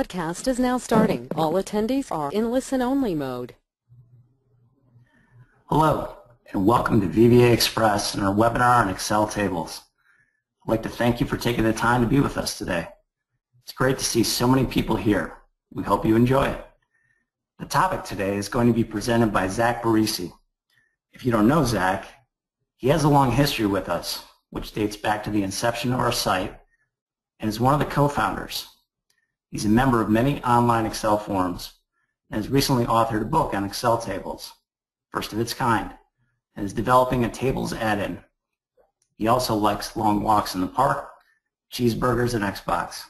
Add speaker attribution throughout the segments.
Speaker 1: Podcast is now starting. All attendees are in listen-only mode.
Speaker 2: Hello, and welcome to VBA Express and our webinar on Excel tables. I'd like to thank you for taking the time to be with us today. It's great to see so many people here. We hope you enjoy it. The topic today is going to be presented by Zach Barisi. If you don't know Zach, he has a long history with us, which dates back to the inception of our site, and is one of the co-founders. He's a member of many online Excel forums and has recently authored a book on Excel tables, first of its kind, and is developing a tables add-in. He also likes long walks in the park, cheeseburgers, and Xbox.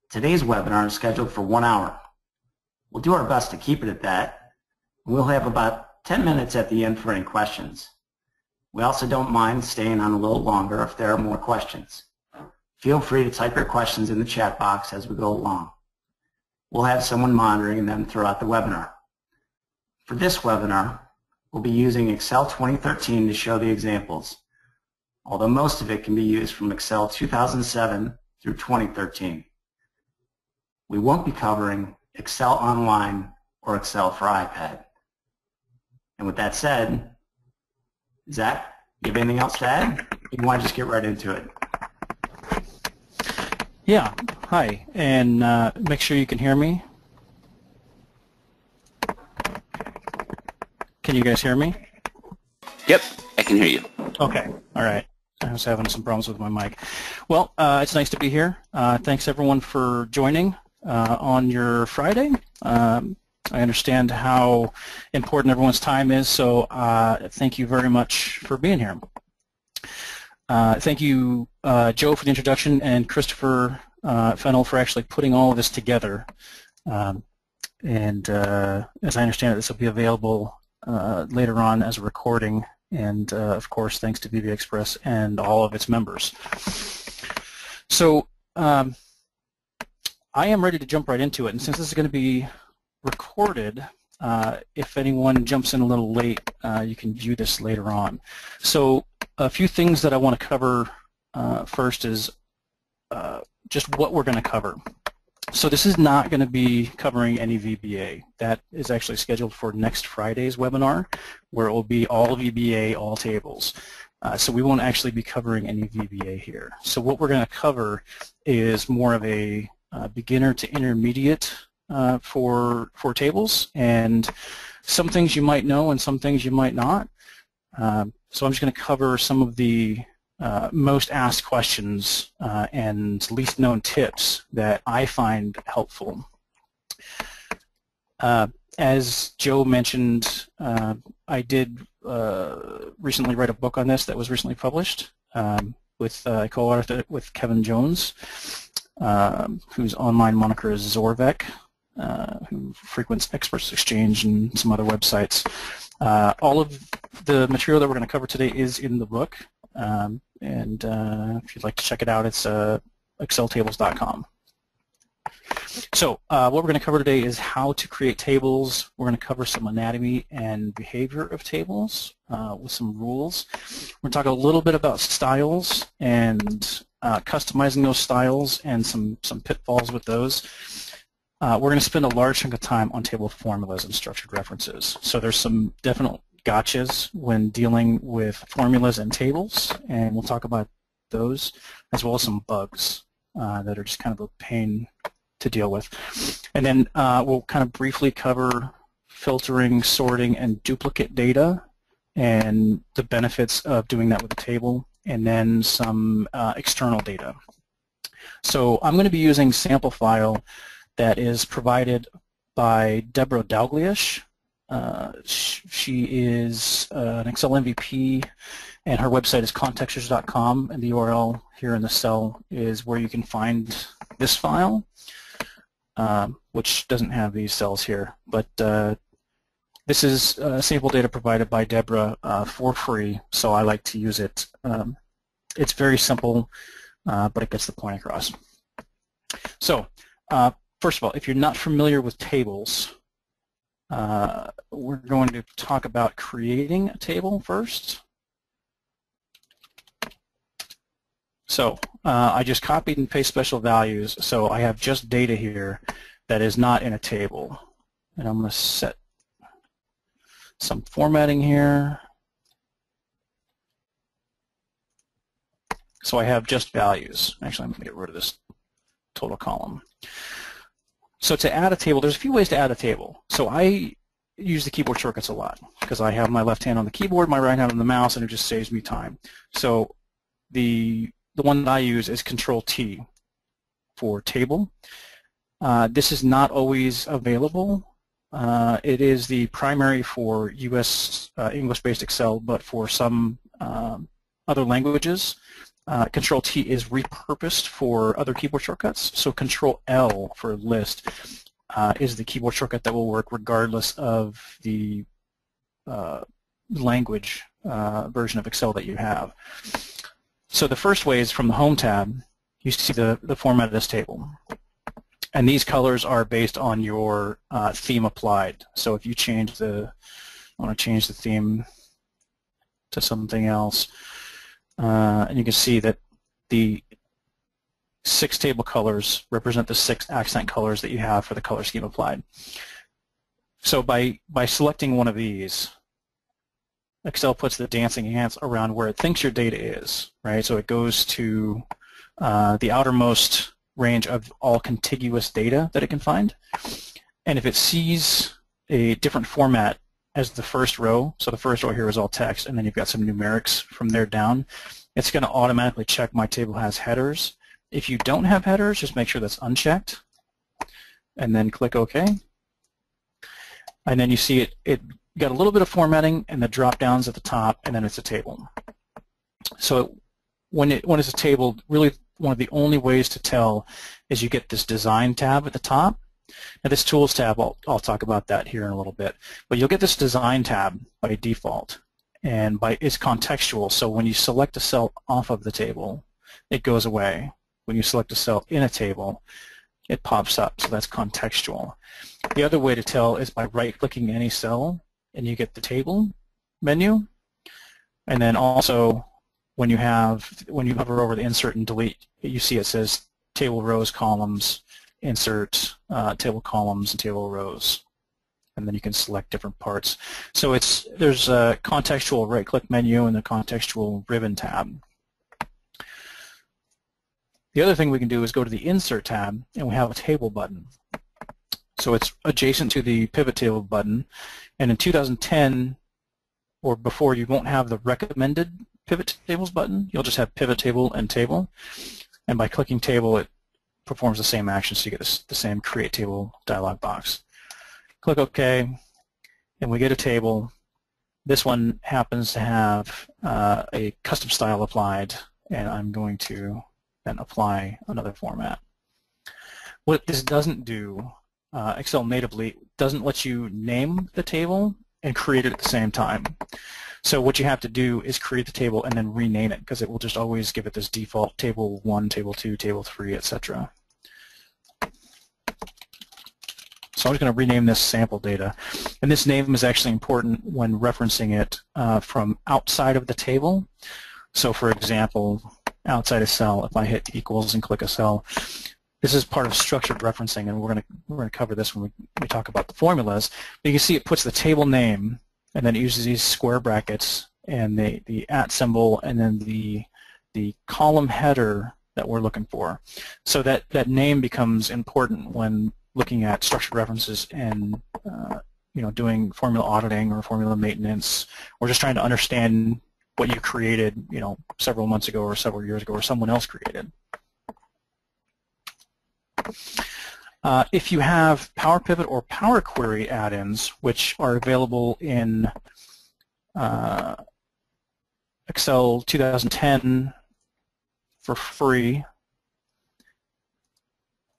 Speaker 2: Today's webinar is scheduled for 1 hour. We'll do our best to keep it at that, and we'll have about 10 minutes at the end for any questions. We also don't mind staying on a little longer if there are more questions. Feel free to type your questions in the chat box as we go along. We'll have someone monitoring them throughout the webinar. For this webinar, we'll be using Excel 2013 to show the examples, although most of it can be used from Excel 2007 through 2013. We won't be covering Excel Online or Excel for iPad. And with that said, Zach, you have anything else to add? You want to just get right into it?
Speaker 3: Yeah, hi, and make sure you can hear me. Can you guys hear me?
Speaker 4: Yep, I can hear you.
Speaker 3: Okay, all right. I was having some problems with my mic. Well, it's nice to be here. Thanks everyone for joining on your Friday. I understand how important everyone's time is, so thank you very much for being here. Thank you, Joe, for the introduction, and Christopher Fennell for actually putting all of this together. As I understand it, this will be available later on as a recording, and of course, thanks to VBA Express and all of its members. So I am ready to jump right into it, and since this is going to be recorded, if anyone jumps in a little late, you can view this later on. So a few things that I want to cover first is just what we're going to cover. So this is not going to be covering any VBA. That is actually scheduled for next Friday's webinar, where it will be all VBA, all tables. So we won't actually be covering any VBA here. So what we're going to cover is more of a beginner to intermediate for tables, and some things you might know and some things you might not. So I'm just going to cover some of the most asked questions and least known tips that I find helpful. As Joe mentioned, I did recently write a book on this that was recently published with I co-authored it with Kevin Jones, whose online moniker is Zorvek, who frequents Experts Exchange and some other websites. All of the material that we're going to cover today is in the book, and if you'd like to check it out, it's exceltables.com. So what we're going to cover today is how to create tables. We're going to cover some anatomy and behavior of tables with some rules. We're going to talk a little bit about styles and customizing those styles and some pitfalls with those. We're going to spend a large chunk of time on table formulas and structured references. So there's some definite gotchas when dealing with formulas and tables, and we'll talk about those, as well as some bugs that are just kind of a pain to deal with. And then we'll kind of briefly cover filtering, sorting, and duplicate data and the benefits of doing that with a table, and then some external data. So I'm going to be using sample file that is provided by Deborah Dalglish. She is an Excel MVP, and her website is contextures.com, and the URL here in the cell is where you can find this file, which doesn't have these cells here. But this is sample data provided by Deborah for free, so I like to use it. It's very simple, but it gets the point across. So first of all, if you're not familiar with tables, we're going to talk about creating a table first. So I just copied and pasted special values, so I have just data here that is not in a table. And I'm going to set some formatting here. So I have just values. Actually, I'm going to get rid of this total column. So to add a table, there's a few ways to add a table. So I use the keyboard shortcuts a lot because I have my left hand on the keyboard, my right hand on the mouse, and it just saves me time. So the one that I use is Control-T for table. This is not always available. It is the primary for US English-based Excel, but for some other languages, Control-T is repurposed for other keyboard shortcuts. So Control-L for list is the keyboard shortcut that will work regardless of the language version of Excel that you have. So the first way is from the Home tab. You see the format of this table. And these colors are based on your theme applied. So if you change I want to change the theme to something else, and you can see that the 6 table colors represent the 6 accent colors that you have for the color scheme applied. So by selecting one of these, Excel puts the dancing ants around where it thinks your data is, right? So it goes to the outermost range of all contiguous data that it can find. And if it sees a different format as the first row, so the first row here is all text, and then you've got some numerics from there down, it's going to automatically check my table has headers. If you don't have headers, just make sure that's unchecked, and then click OK. And then you see it got a little bit of formatting and the drop downs at the top, and then it's a table. So when it's a table, really one of the only ways to tell is you get this Design tab at the top. Now this Tools tab, I'll talk about that here in a little bit, but you'll get this Design tab by default, and it's contextual. So when you select a cell off of the table, it goes away. When you select a cell in a table, it pops up. So that's contextual. The other way to tell is by right-clicking any cell, and you get the Table menu, and then also when you hover over the Insert and Delete, you see it says Table Rows, Columns, Insert, Table Columns, and Table Rows, and then you can select different parts. So there's a contextual right-click menu and the contextual ribbon tab. The other thing we can do is go to the Insert tab, and we have a Table button. So it's adjacent to the Pivot Table button, and in 2010 or before, you won't have the recommended Pivot Tables button. You'll just have Pivot Table and Table, and by clicking Table, it performs the same action, so you get the same Create Table dialog box. Click OK, and we get a table. This one happens to have a custom style applied, and I'm going to then apply another format. What this doesn't do, Excel natively doesn't let you name the table and create it at the same time. So what you have to do is create the table and then rename it, because it will just always give it this default table 1, table 2, table 3, etc. So I'm just going to rename this sample data. And this name is actually important when referencing it from outside of the table. So for example, outside a cell, if I hit equals and click a cell, this is part of structured referencing, and we're going to cover this when we talk about the formulas. But you can see it puts the table name, and then it uses these square brackets and the @ symbol, and then the column header that we're looking for. So that name becomes important when looking at structured references and doing formula auditing or formula maintenance, or just trying to understand what you created several months ago or several years ago or someone else created. If you have Power Pivot or Power Query add-ins, which are available in Excel 2010 for free,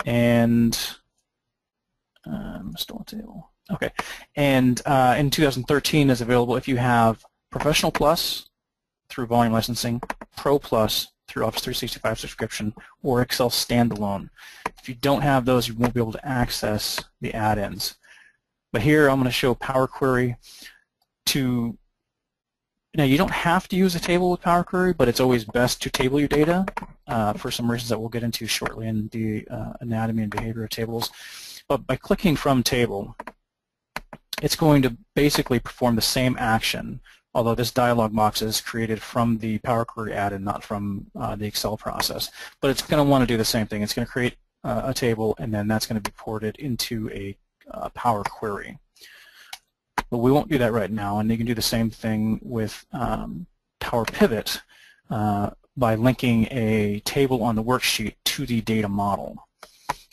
Speaker 3: and still a table. Okay, and in 2013 is available if you have Professional Plus through volume licensing, Pro Plus through Office 365 subscription, or Excel standalone. If you don't have those, you won't be able to access the add-ins. But here I'm going to show Power Query now you don't have to use a table with Power Query, but it's always best to table your data. for some reasons that we'll get into shortly in the anatomy and behavior of tables. But by clicking from table, it's going to basically perform the same action, although this dialog box is created from the Power Query add-in, not from the Excel process. But it's going to want to do the same thing. It's going to create a table, and then that's going to be ported into a Power Query. But we won't do that right now, and you can do the same thing with Power Pivot by linking a table on the worksheet to the data model.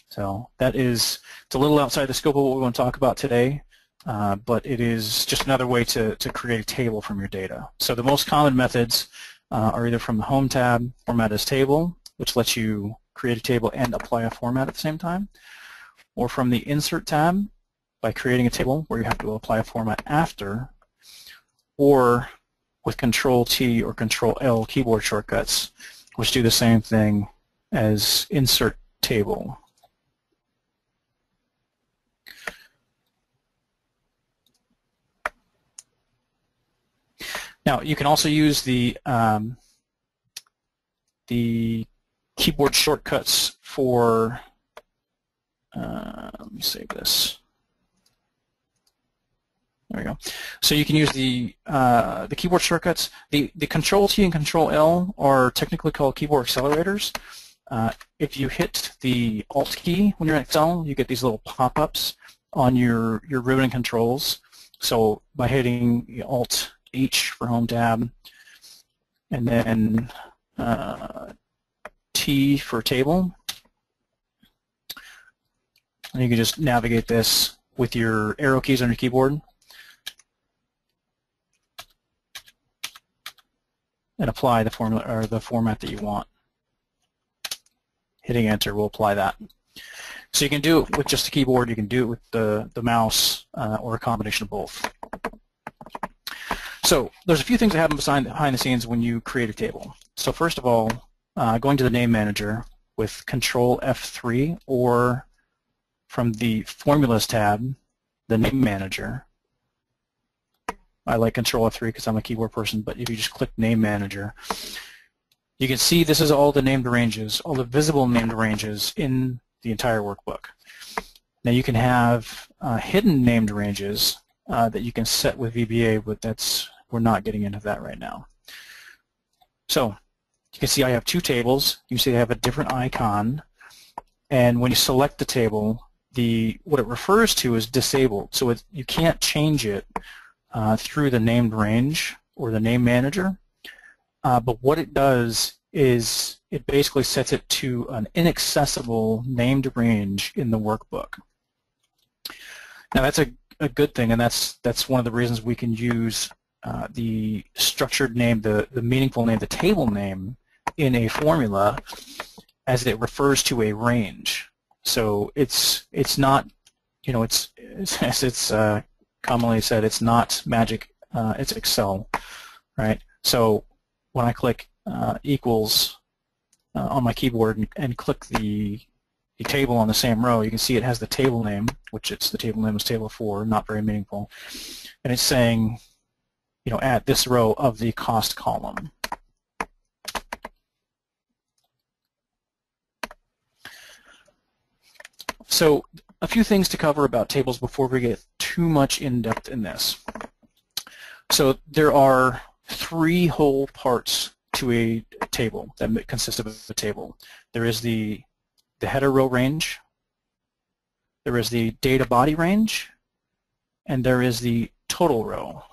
Speaker 3: So that is, it's a little outside the scope of what we want to talk about today, but it is just another way to create a table from your data. So the most common methods are either from the Home tab, Format as Table, which lets you create a table and apply a format at the same time, or from the Insert tab by creating a table where you have to apply a format after, or with Control-T or Control-L keyboard shortcuts, which do the same thing as Insert Table. Now, you can also use the keyboard shortcuts for, let me save this. There we go. So you can use the keyboard shortcuts. The Control-T and Control-L are technically called keyboard accelerators. If you hit the Alt key when you're in Excel, you get these little pop-ups on your ribbon controls. So by hitting Alt H for Home tab, and then T for Table, and you can just navigate this with your arrow keys on your keyboard and apply the formula or the format that you want. Hitting Enter will apply that. So you can do it with just the keyboard, you can do it with the mouse, or a combination of both. So there's a few things that happen behind the scenes when you create a table. So first of all, going to the Name Manager with Control F3, or from the Formulas tab, the Name Manager. I like Control F3 because I'm a keyboard person, but if you just click Name Manager, you can see this is all the named ranges, all the visible named ranges in the entire workbook. Now you can have hidden named ranges that you can set with VBA, but we're not getting into that right now. So you can see I have two tables. You can see they have a different icon, and when you select the table, what it refers to is disabled. So you can't change it through the named range or the name manager. But what it does is it basically sets it to an inaccessible named range in the workbook. Now that's a good thing, and that's one of the reasons we can use the structured name, the meaningful name, the table name in a formula, as it refers to a range. So it's not, you know, it's as it's commonly said, it's not magic, it's Excel, right? So when I click equals on my keyboard and click the table on the same row, you can see it has the table name, which the table name is table 4, not very meaningful, and it's saying, you know, at this row of the cost column. So a few things to cover about tables before we get too much in depth in this. So there are 3 whole parts to a table that consist of a table. There is the header row range, there is the data body range, and there is the total row.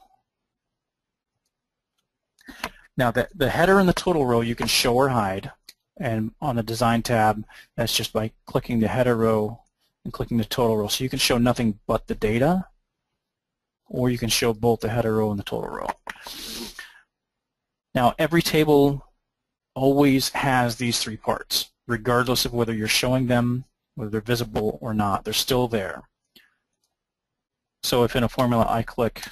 Speaker 3: Now the header and the total row you can show or hide, and on the Design tab, that's just by clicking the header row and clicking the total row. So you can show nothing but the data, or you can show both the header row and the total row. Now every table always has these 3 parts, regardless of whether you're showing them, whether they're visible or not. They're still there. So if in a formula I click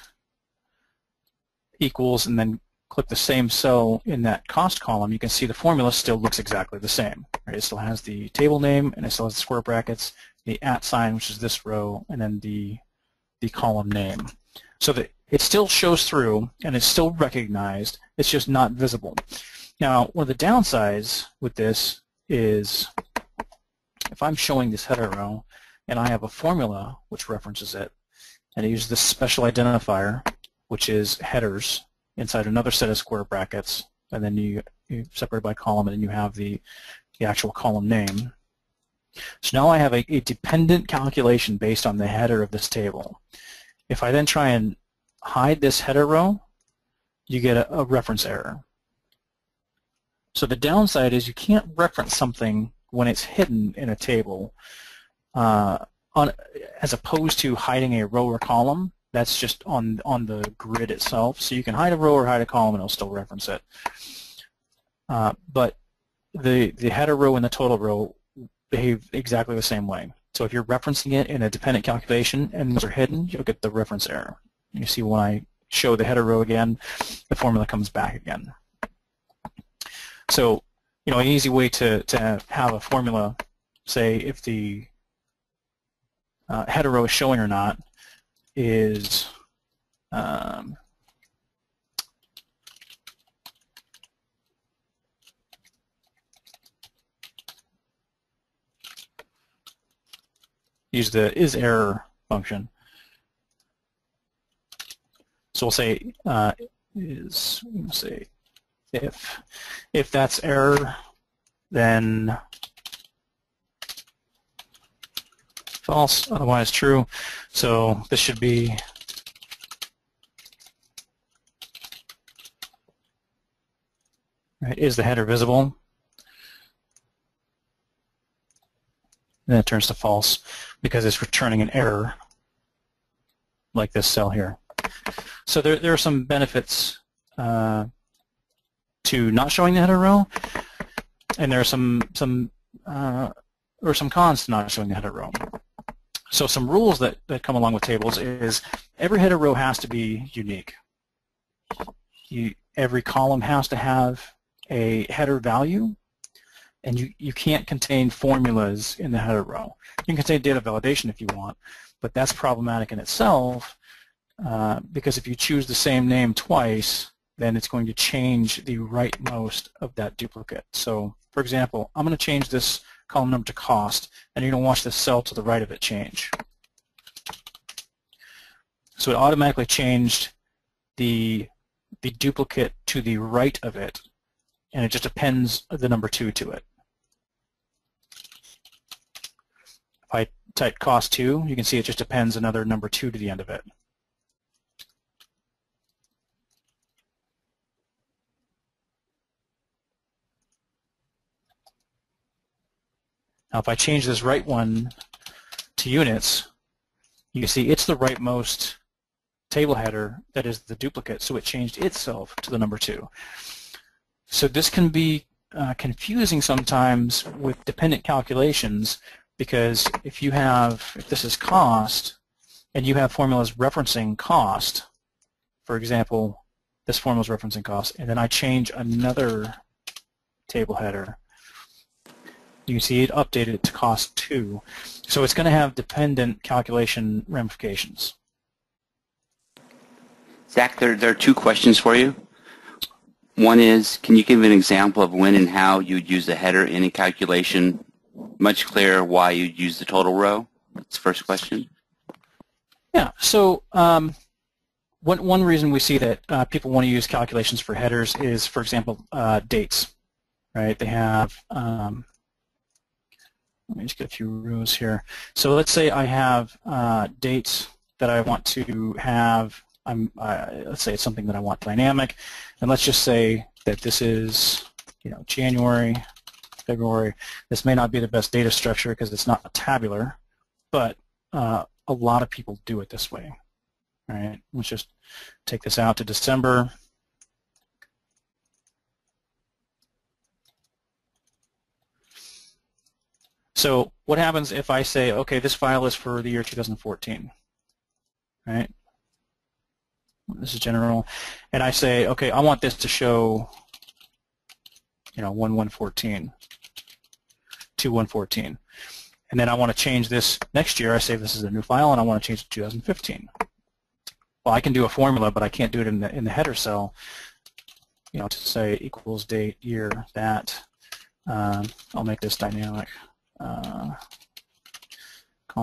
Speaker 3: equals and then click the same cell in that cost column, you can see the formula still looks exactly the same. Right? It still has the table name, and it still has the square brackets, the @ sign, which is this row, and then the column name. So that it still shows through, and it's still recognized, it's just not visible. Now, one of the downsides with this is if I'm showing this header row and I have a formula which references it, and I use this special identifier, which is headers, inside another set of square brackets, and then you separate by column, and then you have the actual column name. So now I have a dependent calculation based on the header of this table. If I then try and hide this header row, you get a reference error. So the downside is you can't reference something when it's hidden in a table, as opposed to hiding a row or column. That's just on the grid itself. So you can hide a row or hide a column and it'll still reference it. But the header row and the total row behave exactly the same way. So if you're referencing it in a dependent calculation and those are hidden, you'll get the reference error. You see when I show the header row again, the formula comes back again. So, an easy way to have a formula, say if the header row is showing or not, is use the isError function. So we'll say if that's error, then false, otherwise true. So this should be is the header visible? Then it turns to false because it's returning an error like this cell here. So there are some benefits to not showing the header row, and there are some cons to not showing the header row. So some rules that come along with tables is every header row has to be unique. Every column has to have a header value, and you can't contain formulas in the header row. You can contain data validation if you want, but that's problematic in itself because if you choose the same name twice, then it's going to change the rightmost of that duplicate. So, for example, I'm going to change this column number to cost, and you're going to watch the cell to the right of it change. So it automatically changed the duplicate to the right of it, and it just appends the number 2 to it. If I type cost 2, you can see it just appends another number 2 to the end of it. Now if I change this right one to units, you can see it's the rightmost table header that is the duplicate, so it changed itself to the number 2. So this can be confusing sometimes with dependent calculations, because if this is cost and you have formulas referencing cost, for example, this formula is referencing cost, and then I change another table header, you can see it updated to cost 2. So it's going to have dependent calculation ramifications.
Speaker 4: Zach, there are 2 questions for you. One is, can you give an example of when and how you'd use the header in a calculation? Much clearer why you'd use the total row? That's the first question.
Speaker 3: Yeah, so one reason we see that people want to use calculations for headers is, for example, dates, right? They have, let me just get a few rows here. So let's say I have dates that I want to have. Let's say it's something that I want dynamic, and let's just say that this is, January, February. This may not be the best data structure because it's not tabular, but a lot of people do it this way. All right, let's just take this out to December. So what happens if I say, okay, this file is for the year 2014, right? This is general, and I say, okay, I want this to show, 1/1/14, 2/1/14, and then I want to change this next year. I say this is a new file, and I want to change it to 2015. Well, I can do a formula, but I can't do it in the header cell, to say equals date, year, that. I'll make this dynamic. Call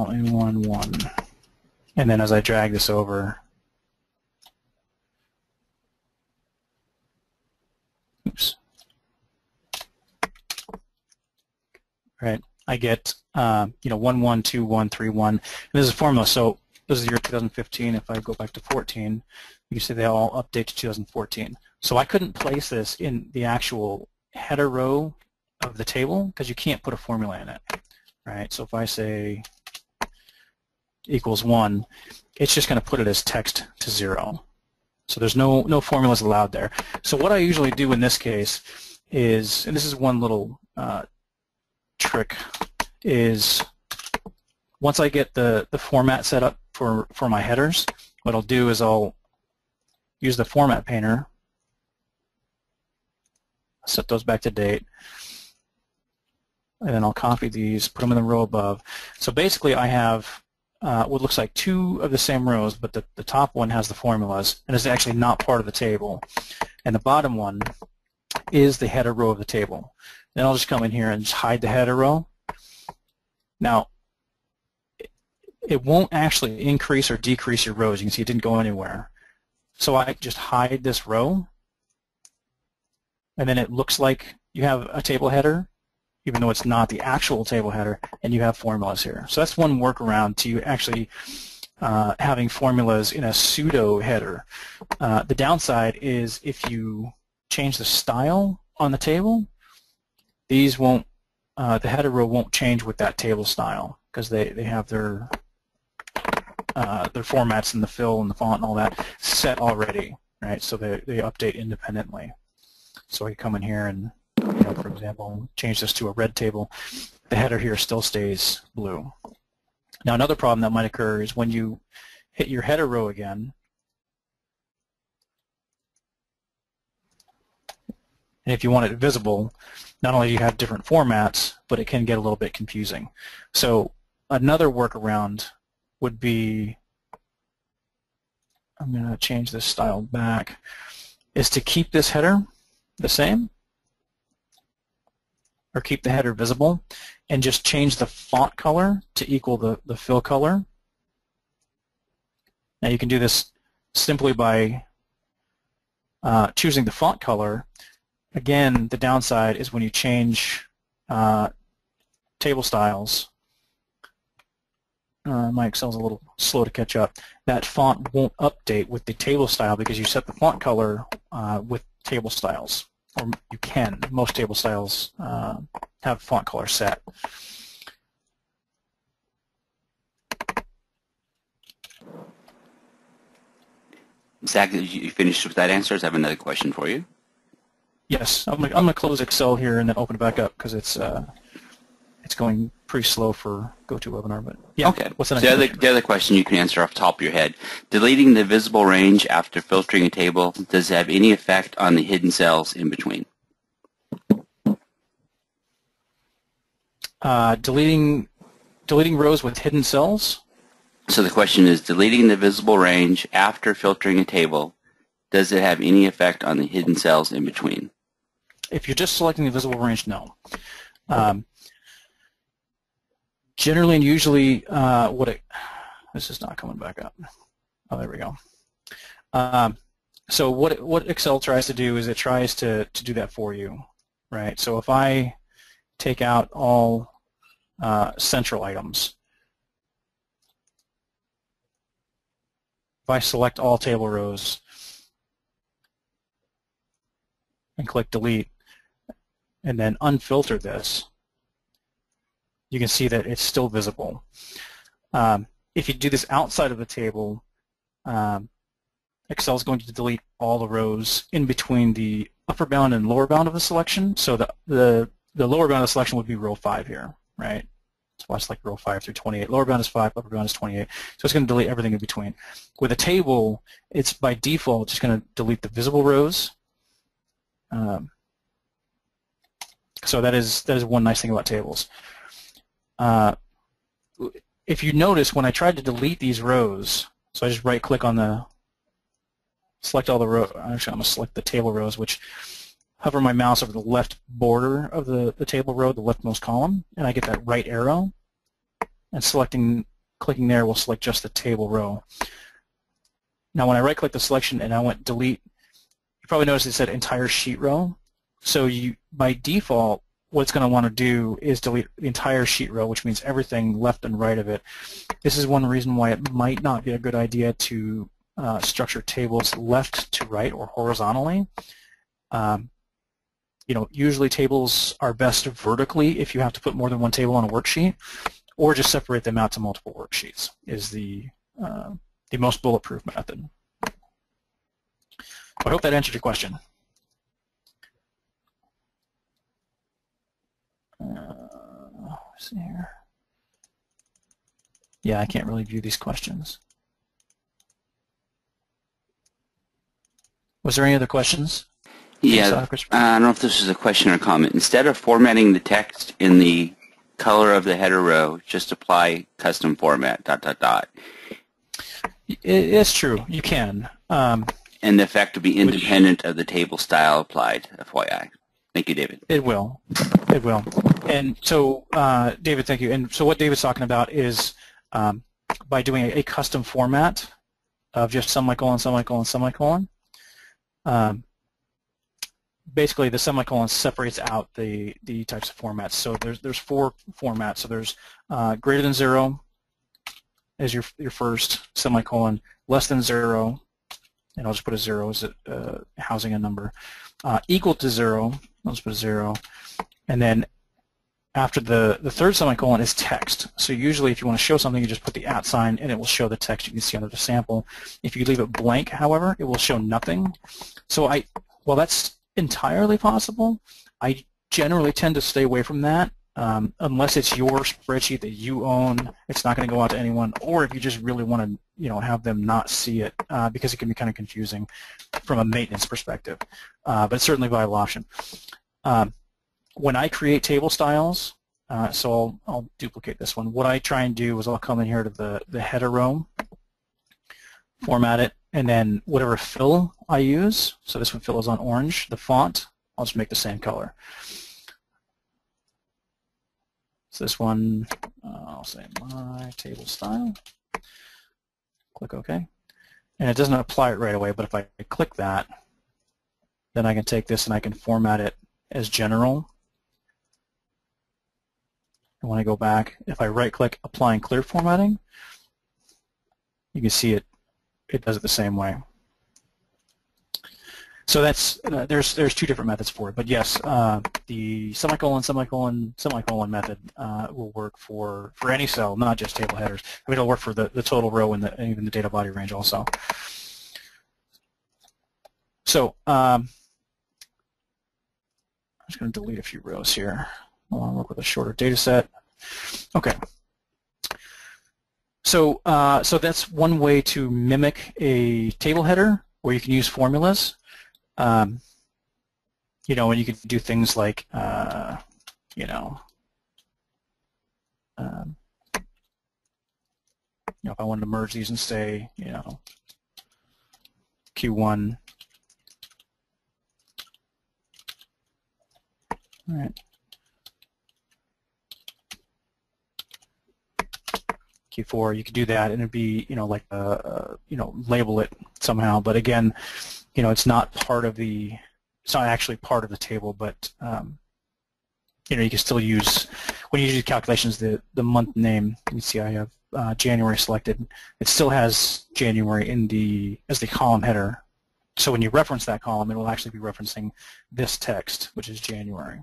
Speaker 3: in1, 1. And then as I drag this over, oops. Right, I get 1, 1, 2, 1, 3, 1. And this is a formula. So this is the year 2015. If I go back to 14, you can see they all update to 2014. So I couldn't place this in the actual header row of the table because you can't put a formula in it, right? So if I say equals 1, it's just going to put it as text to 0. So there's no formulas allowed there. So what I usually do in this case is, and this is one little trick, is once I get the format set up for my headers, what I'll do is I'll use the format painter, set those back to date, and then I'll copy these, put them in the row above. So basically I have what looks like 2 of the same rows, but the top one has the formulas and is actually not part of the table. And the bottom one is the header row of the table. Then I'll just come in here and just hide the header row. Now, it won't actually increase or decrease your rows. You can see it didn't go anywhere. So I just hide this row, and then it looks like you have a table header, even though it's not the actual table header, and you have formulas here. So that's one workaround to actually having formulas in a pseudo header. The downside is if you change the style on the table, these won't, the header row won't change with that table style because they have their formats and the fill and the font and all that set already, right? So they update independently. So I can come in here and, for example, change this to a red table. The header here still stays blue. Now another problem that might occur is when you hit your header row again, and if you want it visible, not only do you have different formats, but it can get a little bit confusing. So another workaround would be, I'm going to change this style back, is to keep this header the same, or keep the header visible, and just change the font color to equal the fill color. Now you can do this simply by choosing the font color. Again, the downside is when you change table styles, my Excel's a little slow to catch up, that font won't update with the table style because you set the font color with table styles. Or you can. Most table styles have font color set.
Speaker 4: Zach, you finished with that answer? I have another question for you.
Speaker 3: Yes, I'm gonna close Excel here and then open it back up because it's going pretty slow for GoToWebinar. But yeah,
Speaker 4: okay.
Speaker 3: What's the next question?
Speaker 4: The other question you can answer off the top of your head: deleting the visible range after filtering a table, does it have any effect on the hidden cells in between?
Speaker 3: Deleting rows with hidden cells.
Speaker 4: So the question is, deleting the visible range after filtering a table, does it have any effect on the hidden cells in between?
Speaker 3: If you're just selecting the visible range, no. Generally and usually, this is not coming back up. Oh, there we go. So what Excel tries to do is it tries to do that for you, right? So if I take out all central items, if I select all table rows and click delete and then unfilter this, you can see that it's still visible. If you do this outside of the table, Excel is going to delete all the rows in between the upper bound and lower bound of the selection. So the lower bound of the selection would be row 5 here, right? So I select row 5 through 28. Lower bound is 5, upper bound is 28. So it's going to delete everything in between. With a table, it's by default just going to delete the visible rows. So that is one nice thing about tables. If you notice, when I tried to delete these rows, so I just right-click on the select all the rows. Actually, I'm going to select the table rows, which hover my mouse over the left border of the table row, the leftmost column, and I get that right arrow. And clicking there will select just the table row. Now, when I right-click the selection and I went delete, you probably noticed it said entire sheet row. So by default, what it's going to want to do is delete the entire sheet row, which means everything left and right of it. This is one reason why it might not be a good idea to structure tables left to right or horizontally. Usually tables are best vertically if you have to put more than one table on a worksheet, or just separate them out to multiple worksheets is the most bulletproof method. I hope that answered your question. Let's see here. Yeah, I can't really view these questions. Was there any other questions?
Speaker 4: Yeah, I don't know if this is a question or comment. Instead of formatting the text in the color of the header row, just apply custom format, ...
Speaker 3: It's true. You can.
Speaker 4: And the effect will be independent of the table style applied, FYI. Thank you, David.
Speaker 3: It will. It will. And so, David, thank you. And so what David's talking about is by doing a custom format of just semicolon, semicolon, semicolon, basically the semicolon separates out the types of formats. So there's 4 formats. So there's greater than 0 as your first semicolon, less than 0, and I'll just put a 0 as housing a number, equal to 0, I'll just put a 0, and then after the third semicolon is text. So usually if you want to show something, you just put the @ sign and it will show the text you can see under the sample. If you leave it blank, however, it will show nothing. So while that's entirely possible, I generally tend to stay away from that. Unless it's your spreadsheet that you own, it's not going to go out to anyone, or if you just really want to have them not see it, because it can be kind of confusing from a maintenance perspective, but it's certainly a viable option. When I create table styles, so I'll duplicate this one, what I try and do is I'll come in here to the header row, format it, and then whatever fill I use, so this one fill is on orange, the font, I'll just make the same color. So this one, I'll say my table style, click OK. And it doesn't apply it right away, but if I click that, then I can take this and I can format it as general. And when I go back, if I right-click applying clear formatting, you can see it does it the same way. So that's there's 2 different methods for it, but yes, the semicolon, semicolon, semicolon method will work for any cell, not just table headers. I mean, it'll work for the total row and even the data body range also. So I'm just going to delete a few rows here. I'll work with a shorter data set. Okay. So that's one way to mimic a table header where you can use formulas. And you can do things like, if I wanted to merge these and say, Q1. All right. Q4, you could do that, and it'd be, like, label it somehow. But again, it's not part of it's not actually part of the table, but you can still use, when you do calculations, the month name. You see I have January selected. It still has January as the column header. So when you reference that column, it will actually be referencing this text, which is January.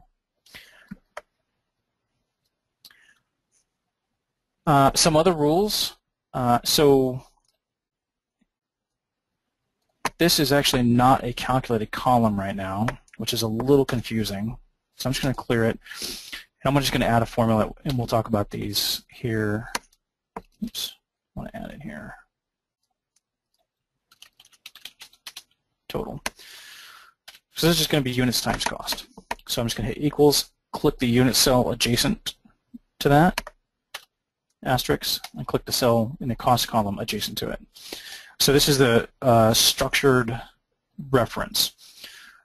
Speaker 3: Some other rules. So this is actually not a calculated column right now, which is a little confusing. So I'm just going to clear it. And I'm just going to add a formula, and we'll talk about these here. Oops, I want to add it here. Total. So this is just going to be units times cost. So I'm just going to hit equals, click the unit cell adjacent to that, asterisk, and click the cell in the cost column adjacent to it. So this is the structured reference.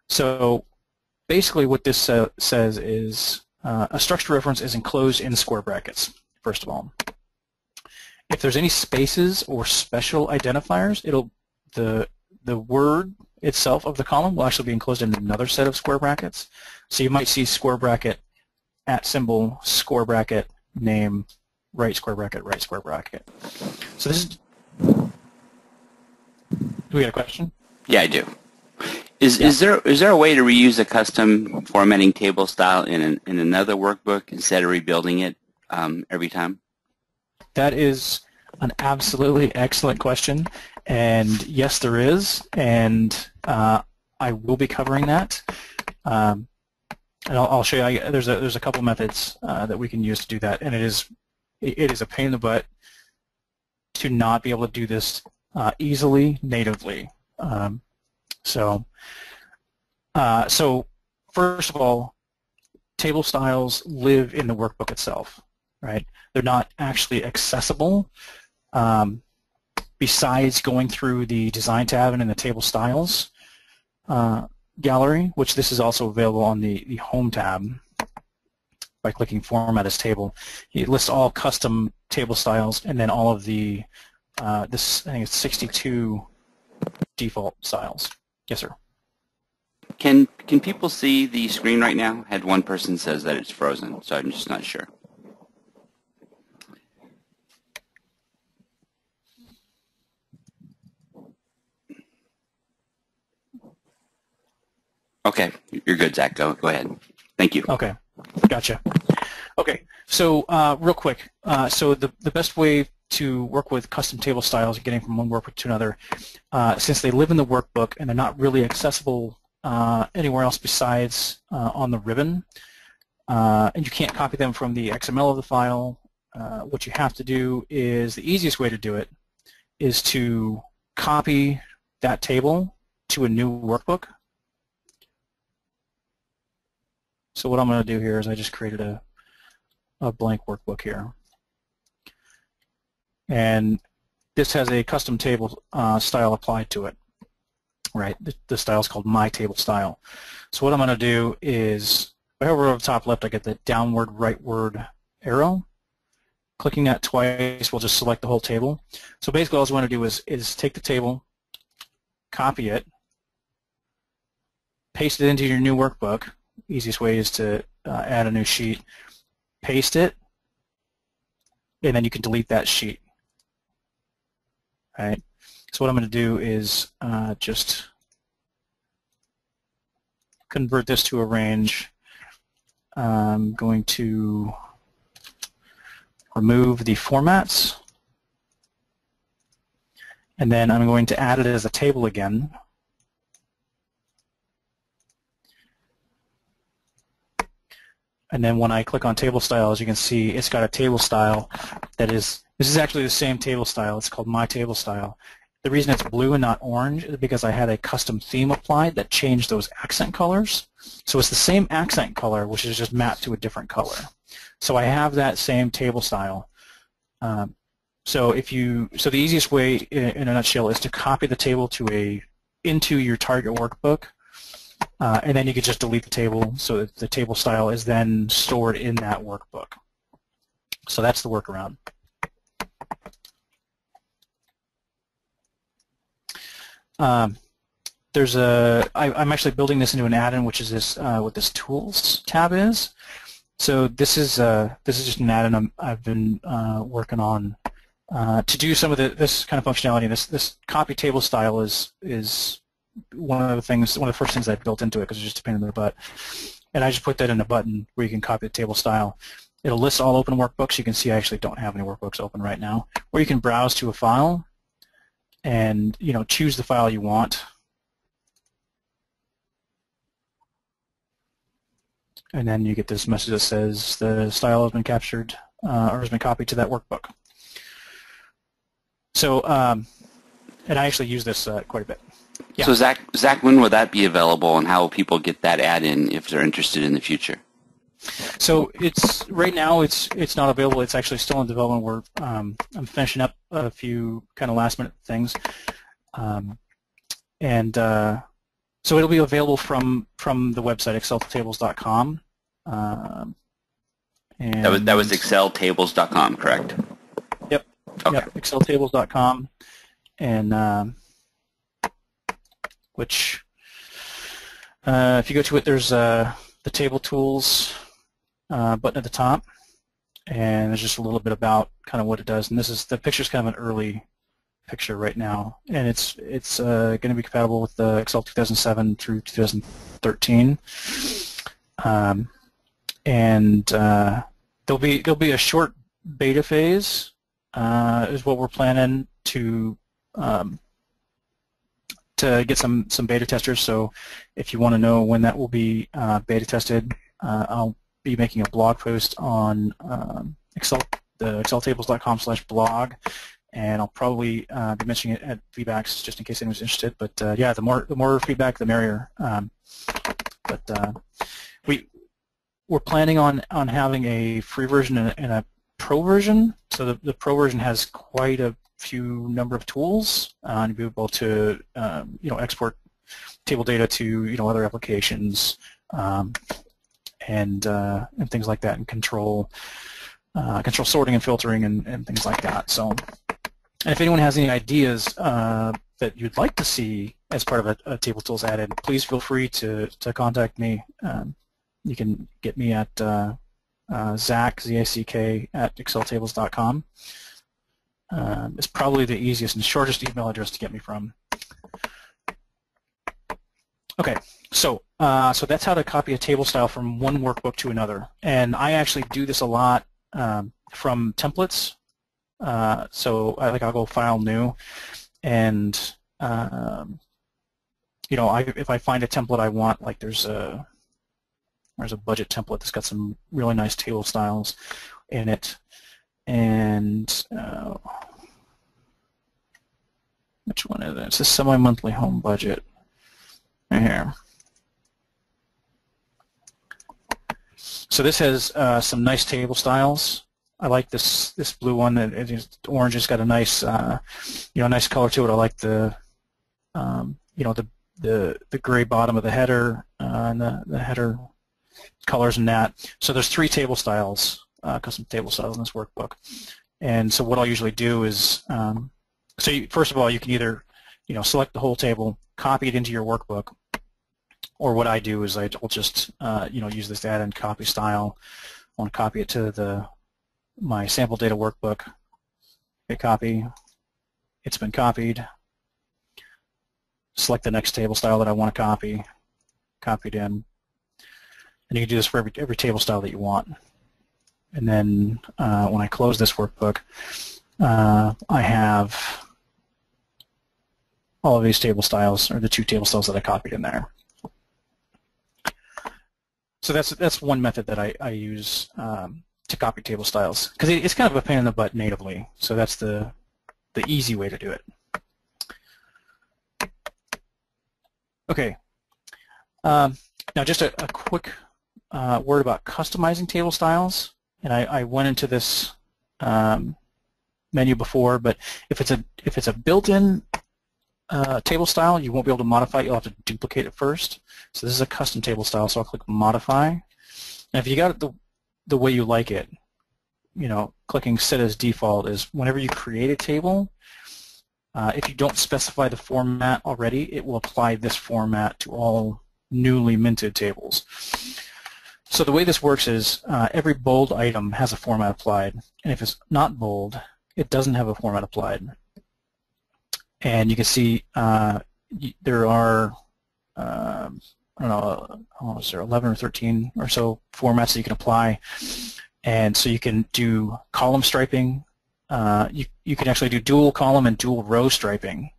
Speaker 3: So basically what this says is a structured reference is enclosed in square brackets, first of all. If there's any spaces or special identifiers, the word itself of the column will actually be enclosed in another set of square brackets. So you might see square bracket, @ symbol, square bracket, name, right square bracket, right square bracket. So this is, do we got a question?
Speaker 4: Yeah, I do. Is there a way to reuse a custom formatting table style in another workbook instead of rebuilding it every time?
Speaker 3: That is an absolutely excellent question, and yes, there is, and I will be covering that. And I'll show you. There's a couple methods that we can use to do that, and it is a pain in the butt to not be able to do this easily natively. So first of all, table styles live in the workbook itself, right? They're not actually accessible besides going through the Design tab and in the Table Styles gallery, which this is also available on the Home tab by clicking Format as Table. It lists all custom table styles and then all of the, I think it's 62 default styles. Yes, sir.
Speaker 4: Can people see the screen right now? I had one person says that it's frozen, so I'm just not sure. Okay, you're good, Zach. Go ahead. Thank you.
Speaker 3: Okay, gotcha. Okay, so real quick, so the best way to work with custom table styles, getting from one workbook to another, since they live in the workbook and they're not really accessible anywhere else besides on the ribbon, and you can't copy them from the XML of the file, what you have to do is, the easiest way to do it is to copy that table to a new workbook. So what I'm going to do here is I just created a blank workbook here. And this has a custom table style applied to it, right? The style is called My Table Style. So what I'm going to do is, if I hover over the top left, I get the downward rightward arrow. Clicking that twice will just select the whole table. So basically all I want to do is take the table, copy it, paste it into your new workbook. Easiest way is to add a new sheet, paste it, and then you can delete that sheet. All right. So what I'm going to do is just convert this to a range. I'm going to remove the formats, and then I'm going to add it as a table again. And then when I click on table style, as you can see, it's got a table style that is, this is actually the same table style. It's called My Table Style. The reason it's blue and not orange is because I had a custom theme applied that changed those accent colors. So it's the same accent color, which is just mapped to a different color. So I have that same table style. So the easiest way in a nutshell is to copy the table into your target workbook. And then you could just delete the table so that the table style is then stored in that workbook. So that's the workaround. I'm actually building this into an add-in, which is this what this Tools tab is. So this is just an add-in I've been working on to do some of this kind of functionality. This copy table style is one of the first things I built into it because it's just a pain in the butt. And I just put that in a button where you can copy the table style. It'll list all open workbooks. You can see I actually don't have any workbooks open right now. Or you can browse to a file and choose the file you want. And then you get this message that says the style has been captured or has been copied to that workbook. So, and I actually use this quite a bit. Yeah.
Speaker 4: So Zach, when will that be available, and how will people get that add-in if they're interested in the future?
Speaker 3: So right now it's not available. It's actually still in development. I'm finishing up a few kind of last-minute things. And so it'll be available from the website exceltables.com. And
Speaker 4: That was exceltables.com, correct?
Speaker 3: Yep.
Speaker 4: Okay.
Speaker 3: Yep. exceltables.com, and which if you go to it, there's the table tools button at the top, and there's just a little bit about kind of what it does. And the picture's kind of an early picture right now, and it's going to be compatible with the Excel 2007 through 2013. And there'll be a short beta phase is what we're planning to get some beta testers. So if you want to know when that will be beta tested, I'll be making a blog post on the exceltables.com/blog, and I'll probably be mentioning it at feedbacks just in case anyone's interested. But yeah, the more feedback, the merrier. We're planning on having a free version and a pro version. So the pro version has quite a few number of tools to be able to export table data to other applications and things like that, and control sorting and filtering and things like that. So, and if anyone has any ideas that you'd like to see as part of a table tools added, please feel free to contact me. You can get me at Zack, Z-A-C-K, at exceltables.com. It's probably the easiest and shortest email address to get me from. Okay, so that's how to copy a table style from one workbook to another. And I actually do this a lot from templates. So I'll go File, New, and if I find a template I want, like there's a budget template that's got some really nice table styles in it, and which one is it? It's a semi-monthly home budget right here. So this has some nice table styles. I like this blue one. Orange has got a nice nice color to it. I like the the gray bottom of the header and the header colors in that. So there's 3 table styles, custom table styles in this workbook. And so what I'll usually do is, first of all, you can either select the whole table, copy it into your workbook, or what I do is I'll just use this add-in copy style. I want to copy it to my sample data workbook. Hit copy. It's been copied. Select the next table style that I want to copy. Copied in. And you can do this for every table style that you want. And then when I close this workbook, I have all of these table styles, or the 2 table styles that I copied in there. So that's one method that I use to copy table styles, because it's kind of a pain in the butt natively. So that's the easy way to do it. Okay. Now just a quick word about customizing table styles. And I went into this menu before, but if it's a built-in table style, you won't be able to modify it. You'll have to duplicate it first. So this is a custom table style, so I'll click Modify. And if you got it the way you like it, clicking Set as Default is whenever you create a table, if you don't specify the format already, it will apply this format to all newly minted tables. So the way this works is every bold item has a format applied, and if it's not bold, it doesn't have a format applied. And you can see there are, I don't know, is there 11 or 13 or so formats that you can apply. And so you can do column striping. You can actually do dual column and dual row striping.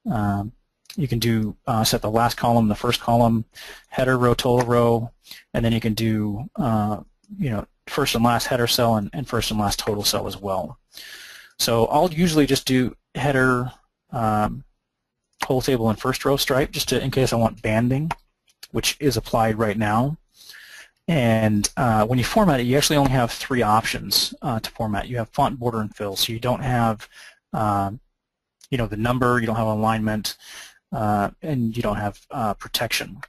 Speaker 3: You can do set the last column, the first column, header row, total row, and then you can do first and last header cell and first and last total cell as well. So I'll usually just do header, whole table, and first row stripe just in case I want banding, which is applied right now. And when you format it, you actually only have 3 options to format. You have font, border, and fill. So you don't have the number, you don't have alignment, and you don't have protection.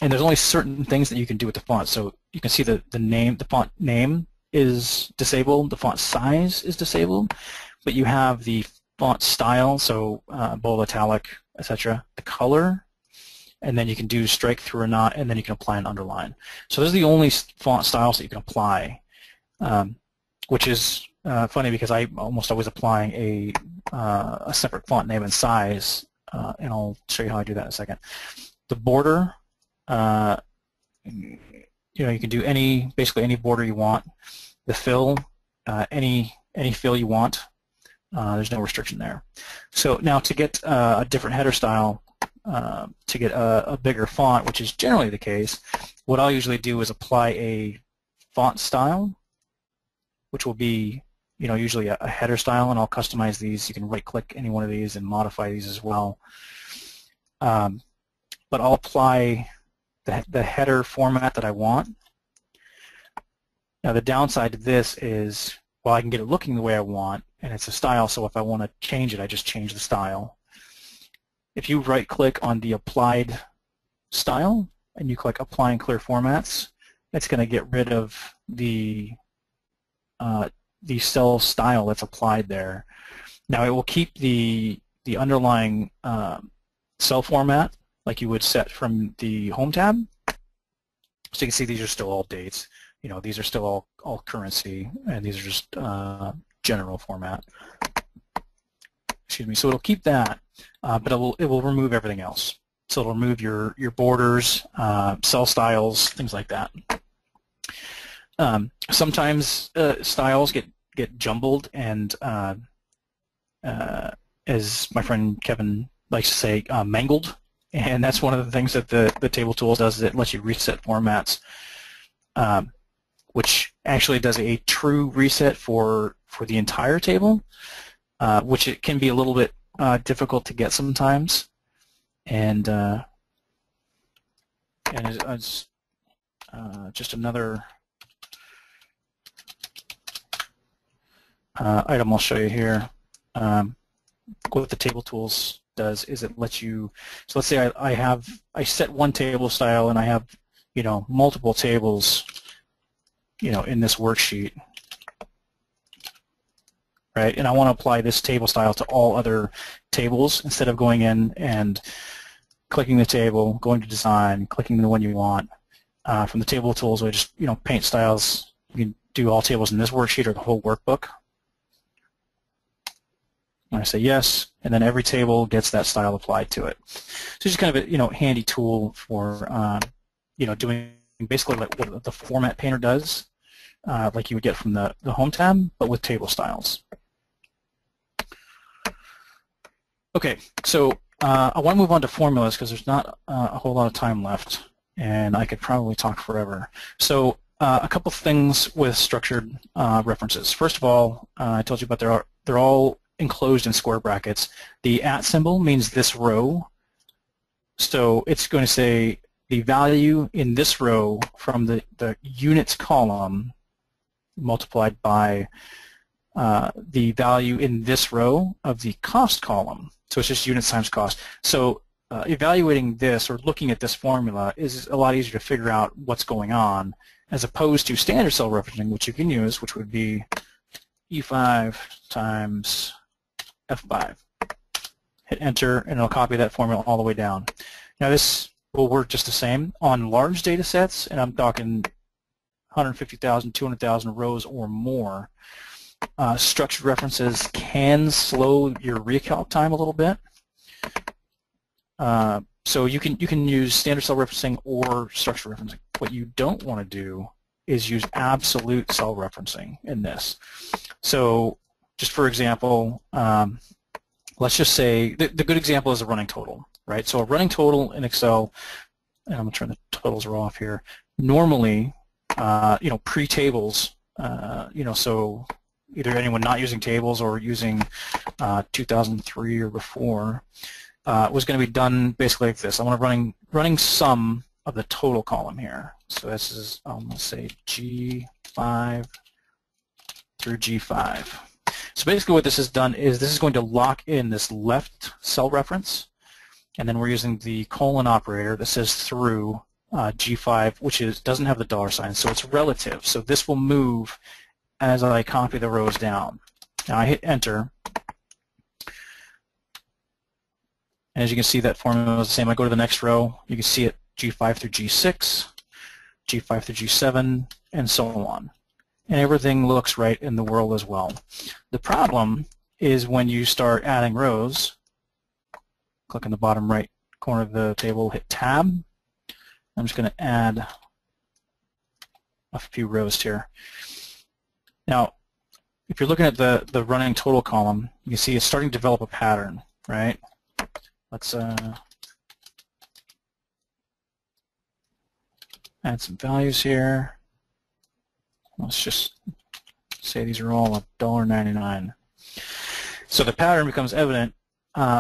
Speaker 3: And there's only certain things that you can do with the font. So you can see the font name is disabled, the font size is disabled, but you have the font style, so bold, italic, etc., the color, and then you can do strike through or not, and then you can apply an underline. So those are the only font styles that you can apply, which is funny because I almost always applying a separate font name and size, and I'll show you how I do that in a second. The border, you can do basically any border you want. The fill, any fill you want. There's no restriction there. So now to get a different header style, to get a bigger font, which is generally the case, what I'll usually do is apply a font style, which will be usually a header style, and I'll customize these. You can right-click any one of these and modify these as well. But I'll apply the header format that I want. Now the downside to this is, well, I can get it looking the way I want, and it's a style, so if I want to change it, I just change the style. If you right-click on the applied style and you click Apply and Clear Formats, it's going to get rid of the cell style that's applied there. Now it will keep the underlying cell format like you would set from the Home tab. So you can see these are still all dates. These are still all currency, and these are just general format. Excuse me. So it'll keep that, but it will remove everything else. So it'll remove your borders, cell styles, things like that. Sometimes styles get jumbled, and as my friend Kevin likes to say, mangled. And that's one of the things that the Table Tools does, is it lets you reset formats, which actually does a true reset for the entire table, which it can be a little bit difficult to get sometimes. And it's just another item I'll show you here. What the Table Tools does is it lets you, so let's say I set one table style and I have multiple tables in this worksheet, right? And I want to apply this table style to all other tables instead of going in and clicking the table, going to design, clicking the one you want. From the Table Tools, we just paint styles. You can do all tables in this worksheet or the whole workbook. And I say yes, and then every table gets that style applied to it. So it's just kind of a handy tool for doing basically like what the format painter does, like you would get from the Home tab, but with table styles. Okay, so I want to move on to formulas because there's not a whole lot of time left, and I could probably talk forever. So a couple things with structured references. First of all, I told you about they're all enclosed in square brackets. The @ symbol means this row, so it's going to say the value in this row from the units column multiplied by the value in this row of the cost column. So it's just units times cost. So evaluating this or looking at this formula is a lot easier to figure out what's going on, as opposed to standard cell referencing, which you can use, which would be E5 times F5. Hit enter, and it'll copy that formula all the way down. Now this will work just the same on large data sets, and I'm talking 150,000, 200,000 rows or more. Structured references can slow your recalc time a little bit. So you can use standard cell referencing or structured referencing. What you don't want to do is use absolute cell referencing in this. So just for example, let's just say the good example is a running total, right? So a running total in Excel, and I'm going to turn the totals are off here. Normally, pre-tables, so either anyone not using tables or using 2003 or before, was going to be done basically like this. I want a running sum of the total column here. So this is, I'm going to say G5 through G5. So basically what this has done is this is going to lock in this left cell reference, and then we're using the colon operator that says through G5, which doesn't have the dollar sign, so it's relative. So this will move as I copy the rows down. Now I hit enter, and as you can see, that formula is the same. I go to the next row, you can see it G5 through G6, G5 through G7, and so on. And everything looks right in the world as well. The problem is when you start adding rows, click in the bottom right corner of the table, hit tab. I'm just going to add a few rows here. Now, if you're looking at the running total column, you can see it's starting to develop a pattern, right? Let's add some values here. Let's just say these are all $1.99. So the pattern becomes evident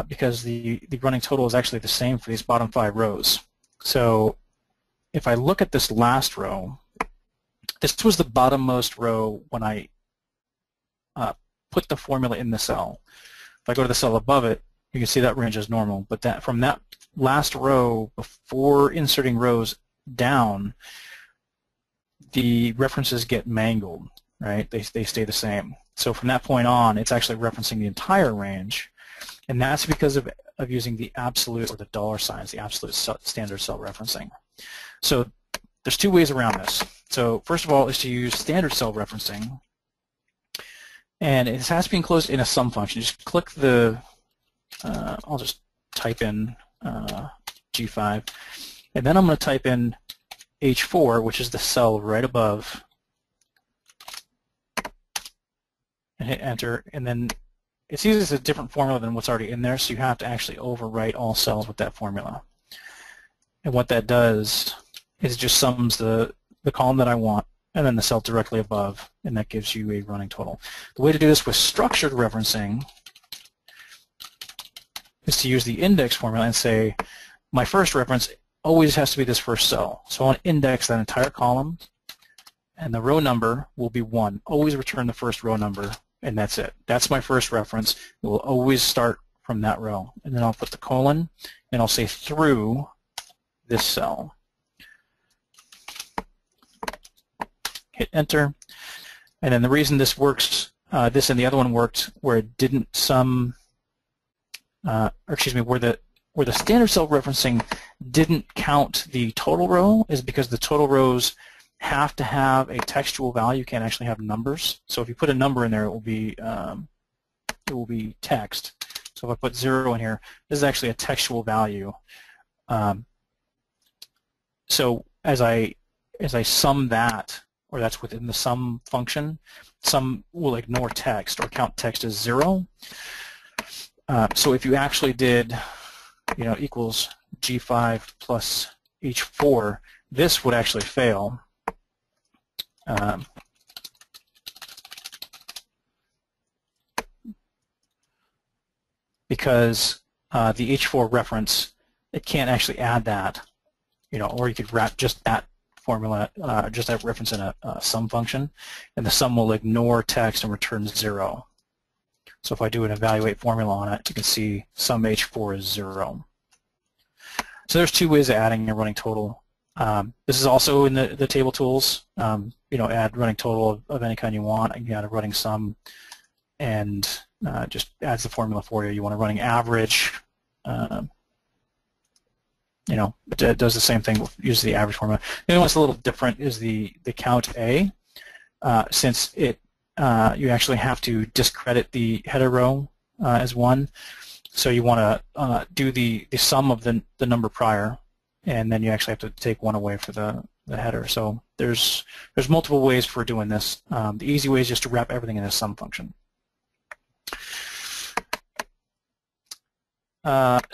Speaker 3: because the running total is actually the same for these bottom 5 rows. So if I look at this last row, this was the bottommost row when I put the formula in the cell. If I go to the cell above it, you can see that range is normal. But that from that last row before inserting rows down, the references get mangled, right? They stay the same. So from that point on, it's actually referencing the entire range, and that's because of using the absolute or the dollar signs, the absolute standard cell referencing. So there's 2 ways around this. So first of all is to use standard cell referencing, and it has to be enclosed in a sum function. Just click the, I'll just type in G5, and then I'm going to type in H4, which is the cell right above, and hit enter, and then it sees it's a different formula than what's already in there, so you have to actually overwrite all cells with that formula. And what that does is it just sums the column that I want and then the cell directly above, and that gives you a running total. The way to do this with structured referencing is to use the index formula and say my first reference always has to be this first cell. So I want to index that entire column, and the row number will be 1. Always return the first row number, and that's it. That's my first reference. It will always start from that row. And then I'll put the colon, and I'll say through this cell. Hit enter. And then the reason this works, this and the other one worked where it didn't sum, or excuse me, where the standard cell referencing didn't count the total row is because the total rows have to have a textual value. You can't actually have numbers. So if you put a number in there, it will be text. So if I put 0 in here, this is actually a textual value. So as I sum that, or that's within the sum function, sum will ignore text or count text as 0. So if you actually did, equals G5 plus H4, this would actually fail. Because the H4 reference, it can't actually add that, or you could wrap just that formula, just that reference in a sum function, and the sum will ignore text and return 0. So if I do an evaluate formula on it, you can see sum H4 is 0. So there's 2 ways of adding a running total. This is also in the table tools. Add running total of any kind you want. You can add a running sum, and just adds the formula for you. You want a running average. It does the same thing. Use the average formula. The only one that's a little different is the count A, since it you actually have to discredit the header row as 1. So you want to do the sum of the number prior, and then you actually have to take 1 away for the header. So there's multiple ways for doing this. The easy way is just to wrap everything in a sum function. When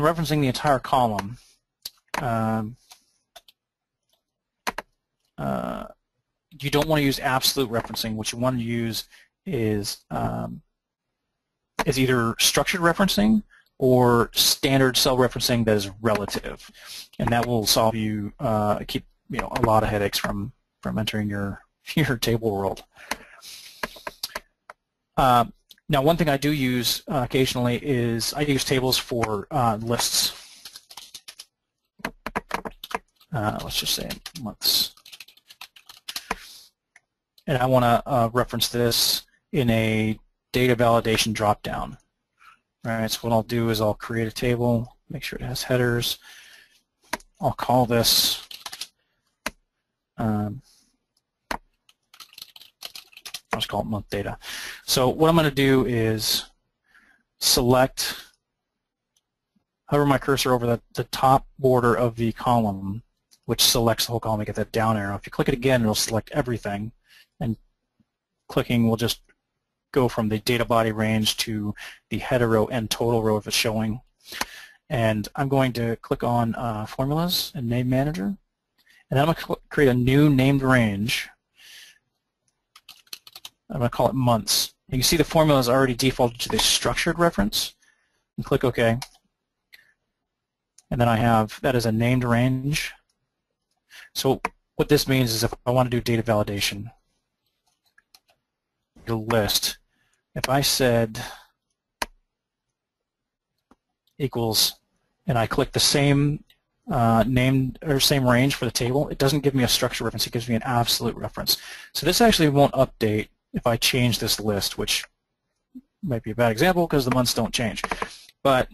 Speaker 3: referencing the entire column, you don't want to use absolute referencing. What you want to use is either structured referencing or standard cell referencing that is relative, and that will solve you keep a lot of headaches from entering your table world. Now, one thing I do use occasionally is I use tables for lists. Let's just say months. And I want to reference this in a data validation dropdown. All right, so what I'll do is I'll create a table, make sure it has headers. I'll call this I'll just call it month data. So what I'm going to do is select, hover my cursor over the top border of the column, which selects the whole column. I get that down arrow. If you click it again, it'll select everything, and clicking will just go from the data body range to the header row and total row if it's showing. And I'm going to click on Formulas and Name Manager, and then I'm going to create a new named range. I'm going to call it months. You can see the formula is already defaulted to the structured reference. And click OK. And then I have that as a named range. So what this means is if I want to do data validation, the list, if I said equals, and I click the same named or same range for the table, it doesn't give me a structure reference, it gives me an absolute reference. So this actually won't update if I change this list, which might be a bad example because the months don't change. But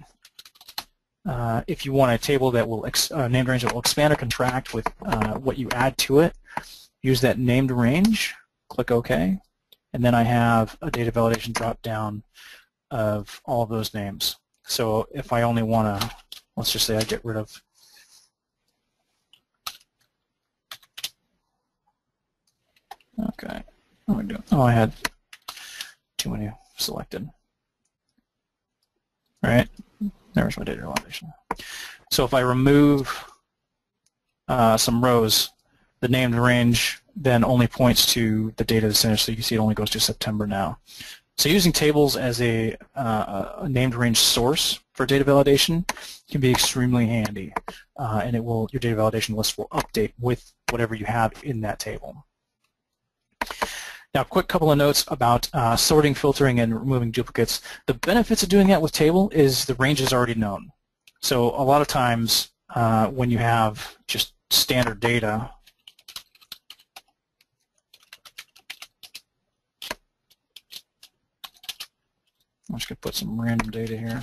Speaker 3: if you want a table that will named range that will expand or contract with what you add to it, use that named range, click OK, and then I have a data validation drop down of all of those names. So if I only want to, let's just say I get rid of okay. What am I doing? Oh, I had too many selected. All right, there's my data validation. So if I remove some rows, the named range then only points to the data that's in it, so you can see it only goes to September now. So using tables as a named range source for data validation can be extremely handy, and it will, your data validation list will update with whatever you have in that table. Now, a quick couple of notes about sorting, filtering, and removing duplicates. The benefits of doing that with table is the range is already known. So a lot of times when you have just standard data, I'm just going to put some random data here.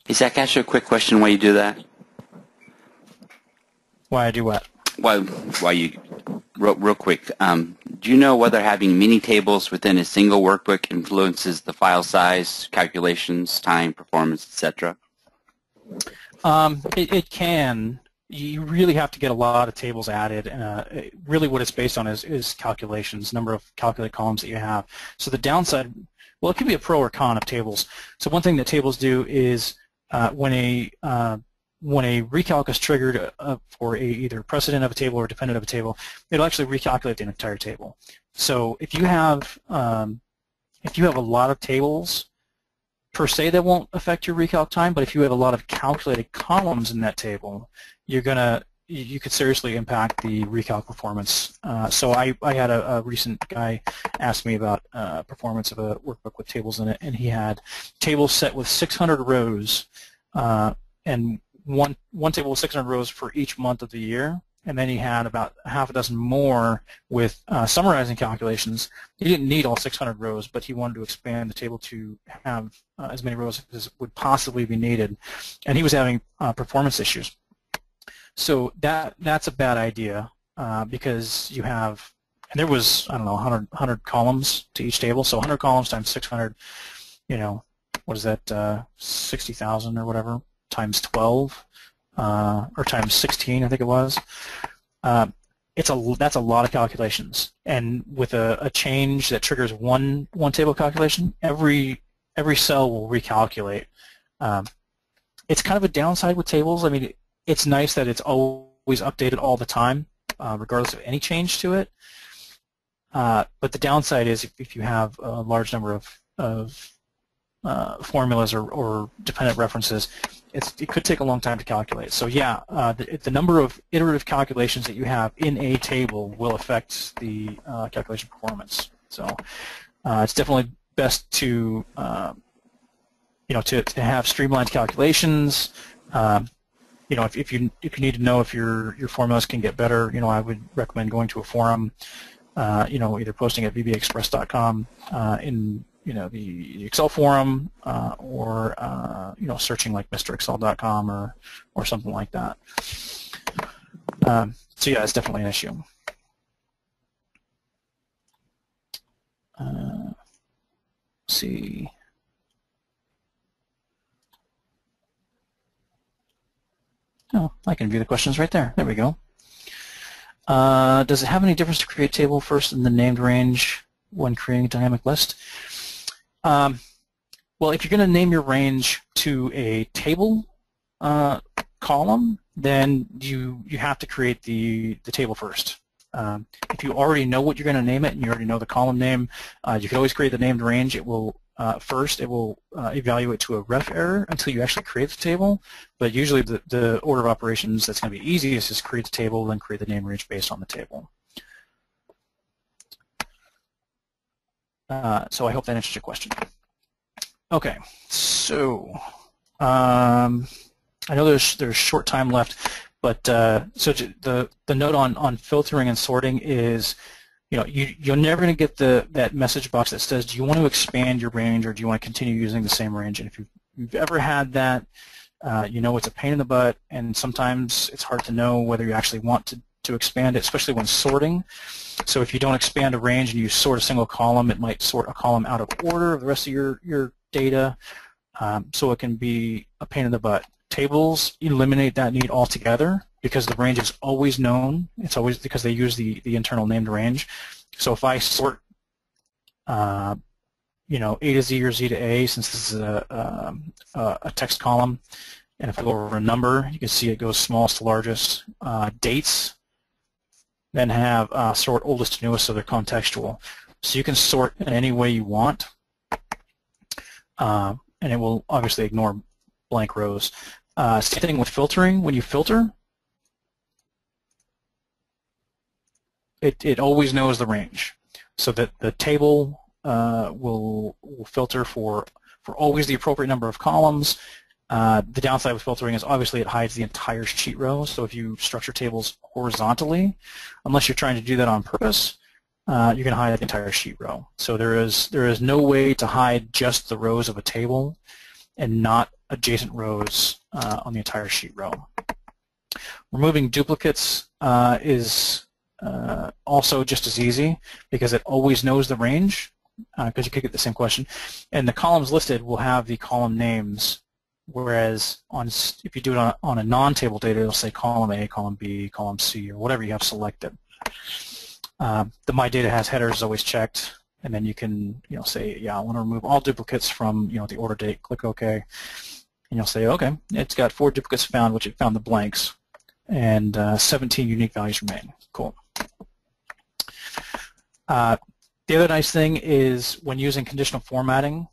Speaker 4: Hey, Zach, ask you a quick question while you do that.
Speaker 3: Why I do what?
Speaker 4: Why you, real quick, do you know whether having many tables within a single workbook influences the file size, calculations, time, performance, etc.?
Speaker 3: It can. You really have to get a lot of tables added. Really what it's based on is calculations, number of calculated columns that you have. So the downside, well, it can be a pro or con of tables. So one thing that tables do is when a recalc is triggered for either precedent of a table or dependent of a table, it'll actually recalculate the entire table. So if you have a lot of tables, per se, that won't affect your recalc time. But if you have a lot of calculated columns in that table, you could seriously impact the recalc performance. So I had a recent guy ask me about performance of a workbook with tables in it, and he had tables set with 600 rows and one table with 600 rows for each month of the year, and then he had about half a dozen more with summarizing calculations. He didn't need all 600 rows, but he wanted to expand the table to have as many rows as would possibly be needed, and he was having performance issues. So that's a bad idea because you have, and there was, I don't know, 100 columns to each table, so 100 columns times 600, you know, what is that, 60,000 or whatever, times 12, or times 16, I think it was. That's a lot of calculations, and with a change that triggers one table calculation, every cell will recalculate. It's kind of a downside with tables. I mean, it's nice that it's always updated all the time, regardless of any change to it. But the downside is if you have a large number of formulas or dependent references, it could take a long time to calculate. So yeah, the number of iterative calculations that you have in a table will affect the calculation performance. So it's definitely best to to have streamlined calculations. If you need to know if your formulas can get better, I would recommend going to a forum. Either posting at vbaexpress.com in the Excel forum, or searching like mrexcel.com or something like that. So yeah, it's definitely an issue. Let's see. Oh, I can view the questions right there. There we go. Does it have any difference to create a table first in the named range when creating a dynamic list? Well, if you're going to name your range to a table column, then you have to create the table first. If you already know what you're going to name it and you already know the column name, you can always create the named range. It will first it will evaluate to a ref error until you actually create the table. But usually the order of operations that's going to be easiest is create the table, then create the named range based on the table. So I hope that answers your question. Okay, so I know there's short time left, but so the note on filtering and sorting is, you're never going to get that message box that says, do you want to expand your range or do you want to continue using the same range? And if you've ever had that, it's a pain in the butt, and sometimes it's hard to know whether you actually want to expand it, especially when sorting. So if you don't expand a range and you sort a single column, it might sort a column out of order of the rest of your data. So it can be a pain in the butt. Tables eliminate that need altogether because the range is always known. It's always because they use the internal named range. So if I sort A to Z or Z to A, since this is a text column, and if I go over a number, you can see it goes smallest to largest. Dates then have sort oldest to newest, so they're contextual. So you can sort in any way you want, and it will obviously ignore blank rows. Same thing with filtering. When you filter, it always knows the range, so that the table will filter for always the appropriate number of columns. The downside with filtering is obviously it hides the entire sheet row. So if you structure tables horizontally, unless you're trying to do that on purpose, you're going to hide the entire sheet row. So there is no way to hide just the rows of a table and not adjacent rows on the entire sheet row. Removing duplicates is also just as easy because it always knows the range, because you could get the same question. And the columns listed will have the column names, whereas if you do it on a non-table data, it'll say column A, column B, column C, or whatever you have selected. The My Data Has header is always checked, and then you can say, yeah, I want to remove all duplicates from the order date. Click OK, and you'll say, okay, it's got 4 duplicates found, which it found the blanks, and 17 unique values remain. Cool. The other nice thing is when using conditional formatting,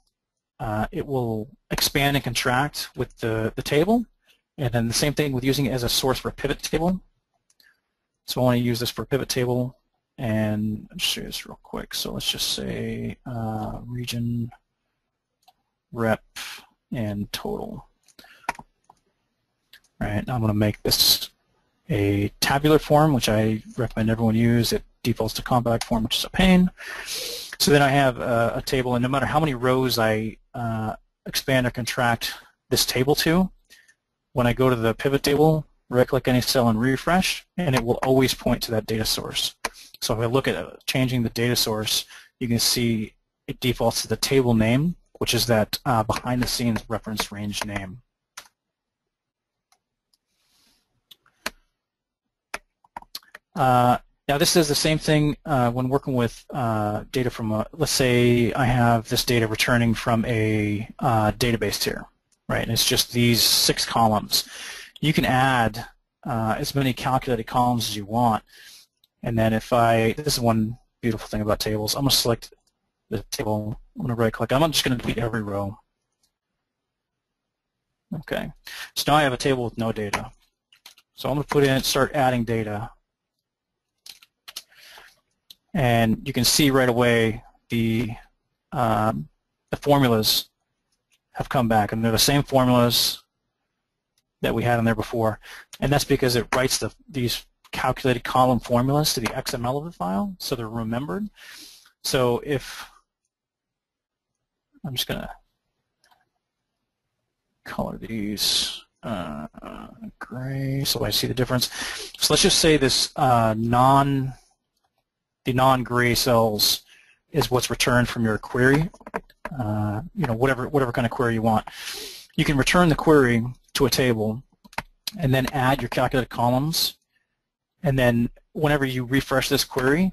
Speaker 3: it will expand and contract with the table, and then the same thing with using it as a source for a pivot table. So I want to use this for a pivot table, and I'll show you this real quick. So let's just say region, rep, and total. All right, now I'm going to make this a tabular form, which I recommend everyone use. It defaults to compact form, which is a pain. So then I have a table, and no matter how many rows I expand or contract this table to, when I go to the pivot table, right-click any cell and refresh, and it will always point to that data source. So if I look at changing the data source, you can see it defaults to the table name, which is that behind-the-scenes reference range name. Now this is the same thing when working with data from let's say I have this data returning from a database here, right? And it's just these 6 columns. You can add as many calculated columns as you want, and then this is one beautiful thing about tables. I'm going to select the table. I'm going to right-click. I'm not just going to delete every row. Okay, so now I have a table with no data. So I'm going to put in, start adding data. And you can see right away the formulas have come back, and they're the same formulas that we had in there before. And that's because it writes these calculated column formulas to the XML of the file, so they're remembered. So if I'm just going to color these gray so I see the difference. So let's just say this the non-gray cells is what's returned from your query. You know, whatever kind of query you want. You can return the query to a table and then add your calculated columns, and then whenever you refresh this query,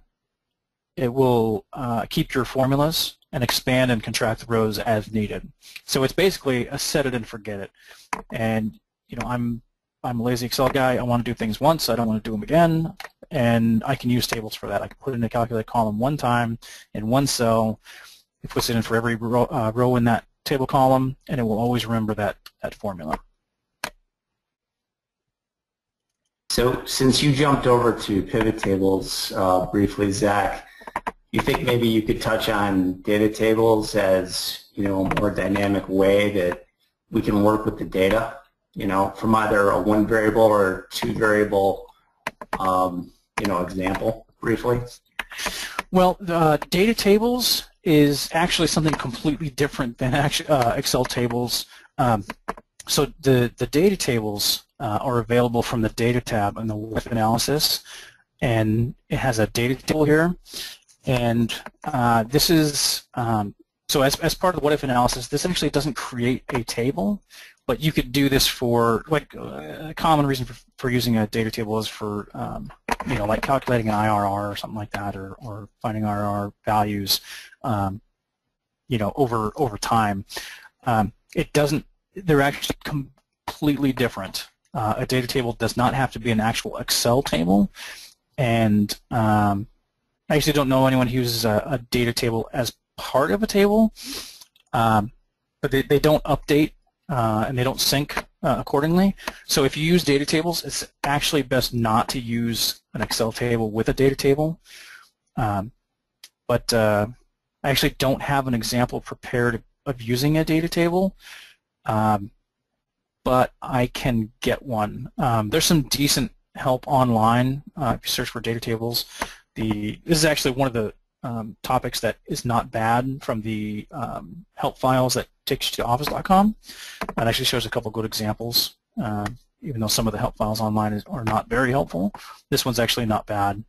Speaker 3: it will keep your formulas and expand and contract the rows as needed. So it's basically a set it and forget it. And you know, I'm a lazy Excel guy. I want to do things once. I don't want to do them again. And I can use tables for that. I can put in a calculate column one time in one cell. It puts it in for every row in that table column, and it will always remember that formula.
Speaker 2: So since you jumped over to pivot tables briefly, Zach, you think maybe you could touch on data tables as, you know, a more dynamic way that we can work with the data, you know, from either a one variable or two variable, you know, example briefly?
Speaker 3: Well, the data tables is actually something completely different than actually Excel tables. So the data tables are available from the data tab in the with analysis, and it has a data table here. And this is, so as part of the what if analysis, this actually doesn't create a table, but you could do this for, like, a common reason for using a data table is for, you know, like calculating an IRR or something like that, or finding IRR values, you know, over time. It doesn't, they're actually completely different. A data table does not have to be an actual Excel table, and I actually don't know anyone who uses a data table as part of a table, but they don't update and they don't sync accordingly. So if you use data tables, it's actually best not to use an Excel table with a data table. But I actually don't have an example prepared of using a data table, but I can get one. There's some decent help online if you search for data tables. This is actually one of the topics that is not bad from the help files that takes you to office.com. It actually shows a couple good examples, even though some of the help files online are not very helpful. This one's actually not bad.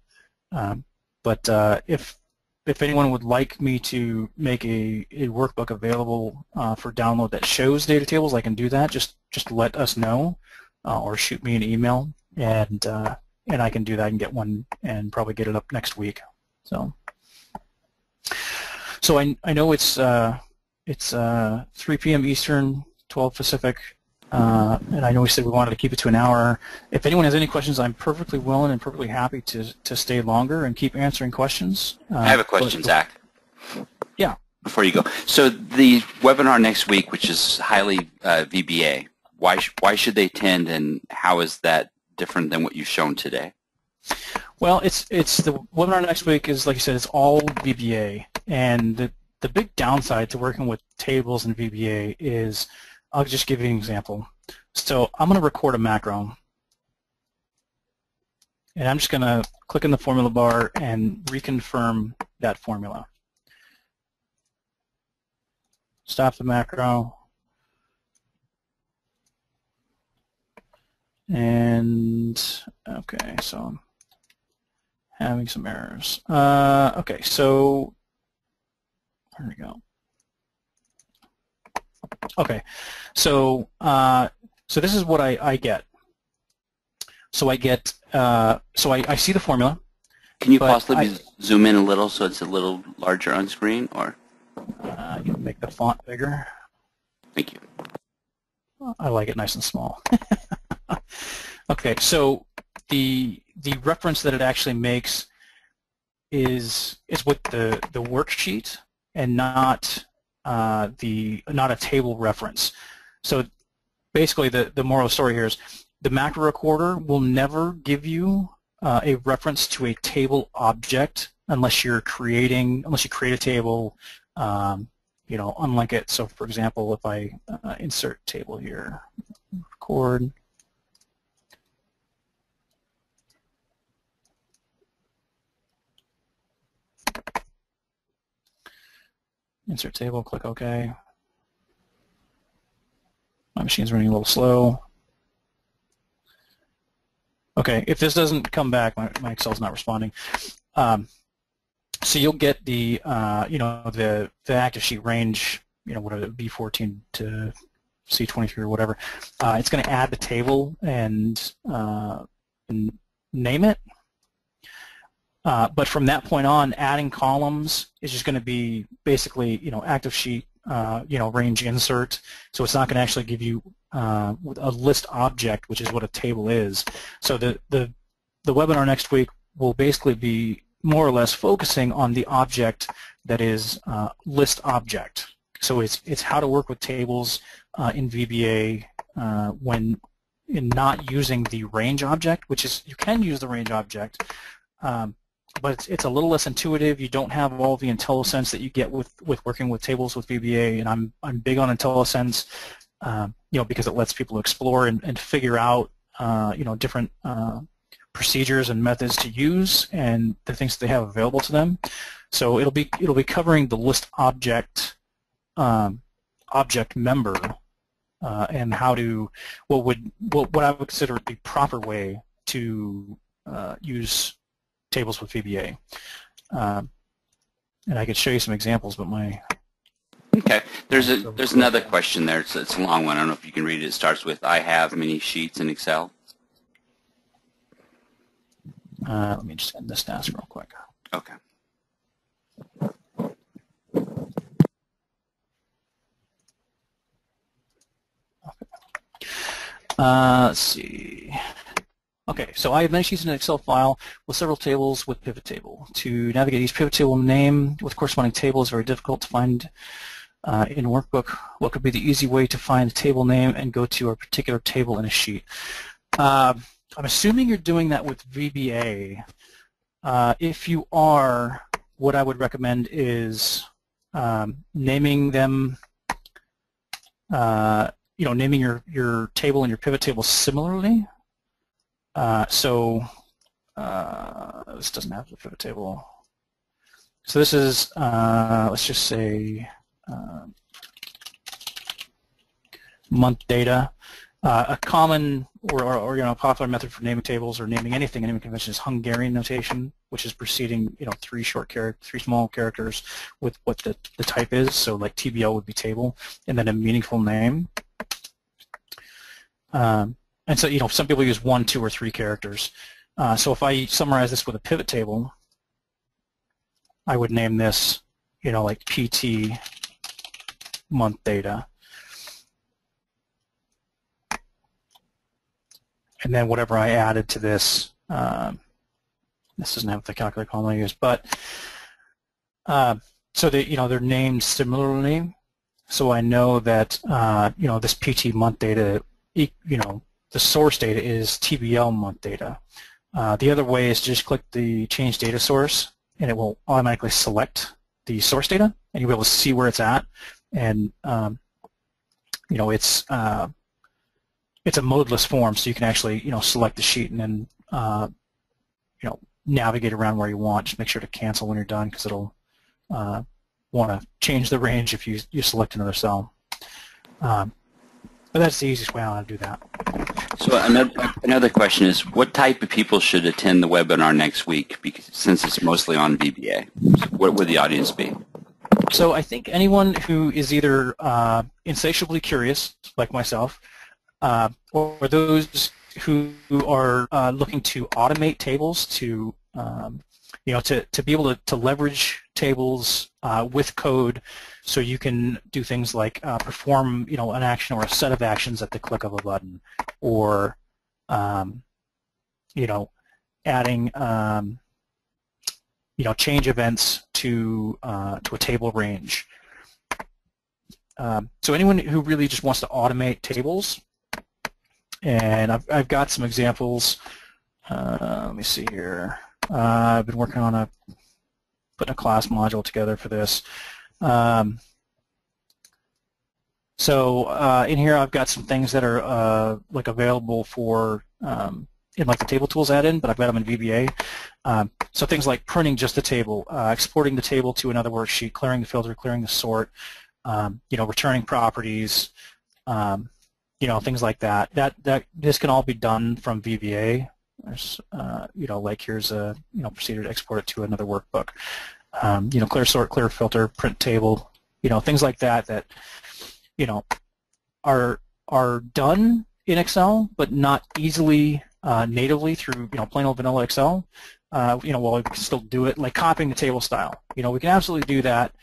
Speaker 3: But if anyone would like me to make a workbook available for download that shows data tables, I can do that. Just let us know or shoot me an email, and I can do that and get one and probably get it up next week. So I know it's 3 p.m. Eastern, 12 Pacific, and I know we said we wanted to keep it to an hour. If anyone has any questions, I'm perfectly willing and perfectly happy to stay longer and keep answering questions.
Speaker 4: I have a question, Zach.
Speaker 3: Yeah.
Speaker 4: Before you go, so the webinar next week, which is highly VBA, why should they attend, and how is that different than what you've shown today?
Speaker 3: Well, it's the webinar next week is, like you said, it's all VBA, and the big downside to working with tables and VBA is, I'll just give you an example. So I'm going to record a macro, and I'm just going to click in the formula bar and reconfirm that formula. Stop the macro. And okay, so I'm having some errors. Okay, so there we go. Okay, so so this is what I get. So I get so I see the formula.
Speaker 4: Can you possibly zoom in a little so it's a little larger on screen, or?
Speaker 3: You can make the font bigger.
Speaker 4: Thank you.
Speaker 3: I like it nice and small. Okay, so the reference that it actually makes is with the worksheet and not a table reference. So basically the moral of the story here is the macro recorder will never give you a reference to a table object unless you create a table, unlike it. So for example, if I insert table here, record, insert table, click OK. My machine's running a little slow. Okay, if this doesn't come back, my Excel's not responding. So you'll get the the active sheet range, whatever, B14 to C23 or whatever. It's going to add the table and name it. But from that point on, adding columns is just going to be basically, active sheet, range insert. So it's not going to actually give you a list object, which is what a table is. So the webinar next week will basically be more or less focusing on the object that is list object. So it's how to work with tables in VBA when not using the range object, which is, you can use the range object, but it's a little less intuitive. You don't have all the IntelliSense that you get with working with tables with VBA, and I'm big on IntelliSense, because it lets people explore and figure out, different procedures and methods to use and the things that they have available to them. So it'll be covering the list object object member and how to what I would consider the proper way to use tables with VBA. And I could show you some examples, but my
Speaker 4: Okay. There's another question there. It's a long one. I don't know if you can read it. It starts with, I have many sheets in Excel.
Speaker 3: let me just end this task real quick.
Speaker 4: Okay.
Speaker 3: Let's see. Okay, so I have many sheets in an Excel file with several tables with pivot table. To navigate each pivot table name with corresponding table is very difficult to find in workbook. What could be the easy way to find the table name and go to a particular table in a sheet? I'm assuming you're doing that with VBA. If you are, what I would recommend is naming them, naming your table and your pivot table similarly. This doesn't have the pivot table. So this is, let's just say, month data. A common or popular method for naming tables or naming anything in naming convention is Hungarian notation, which is preceding three small characters with what the type is. So like TBL would be table, and then a meaningful name. And so some people use 1, 2, or 3 characters. So if I summarize this with a pivot table, I would name this like PT month data. And then whatever I added to this, this doesn't have the calculator column I use, but so they're named similarly, so I know that this PT month data, the source data is TBL month data. The other way is to just click the change data source, and it will automatically select the source data, and you'll be able to see where it's at, and it's a modeless form, so you can actually select the sheet and then navigate around where you want. Just make sure to cancel when you're done, because it'll want to change the range if you select another cell. But that's the easiest way how to do that.
Speaker 4: So another question is, what type of people should attend the webinar next week? Because since it's mostly on VBA, what would the audience be?
Speaker 3: So I think anyone who is either insatiably curious, like myself, or those who are looking to automate tables to to be able to leverage tables with code, so you can do things like perform an action or a set of actions at the click of a button, or adding change events to a table range. So anyone who really just wants to automate tables, And I've got some examples. Let me see here. I've been working on putting a class module together for this. So in here I've got some things that are like available for in like the table tools add-in, but I've got them in VBA. So things like printing just the table, exporting the table to another worksheet, clearing the filter, clearing the sort, returning properties, things like that. This can all be done from VBA. There's, like here's a procedure to export it to another workbook. Clear sort, clear filter, print table, things like that are done in Excel, but not easily natively through plain old vanilla Excel. While we can still do it, like copying the table style. We can absolutely do that.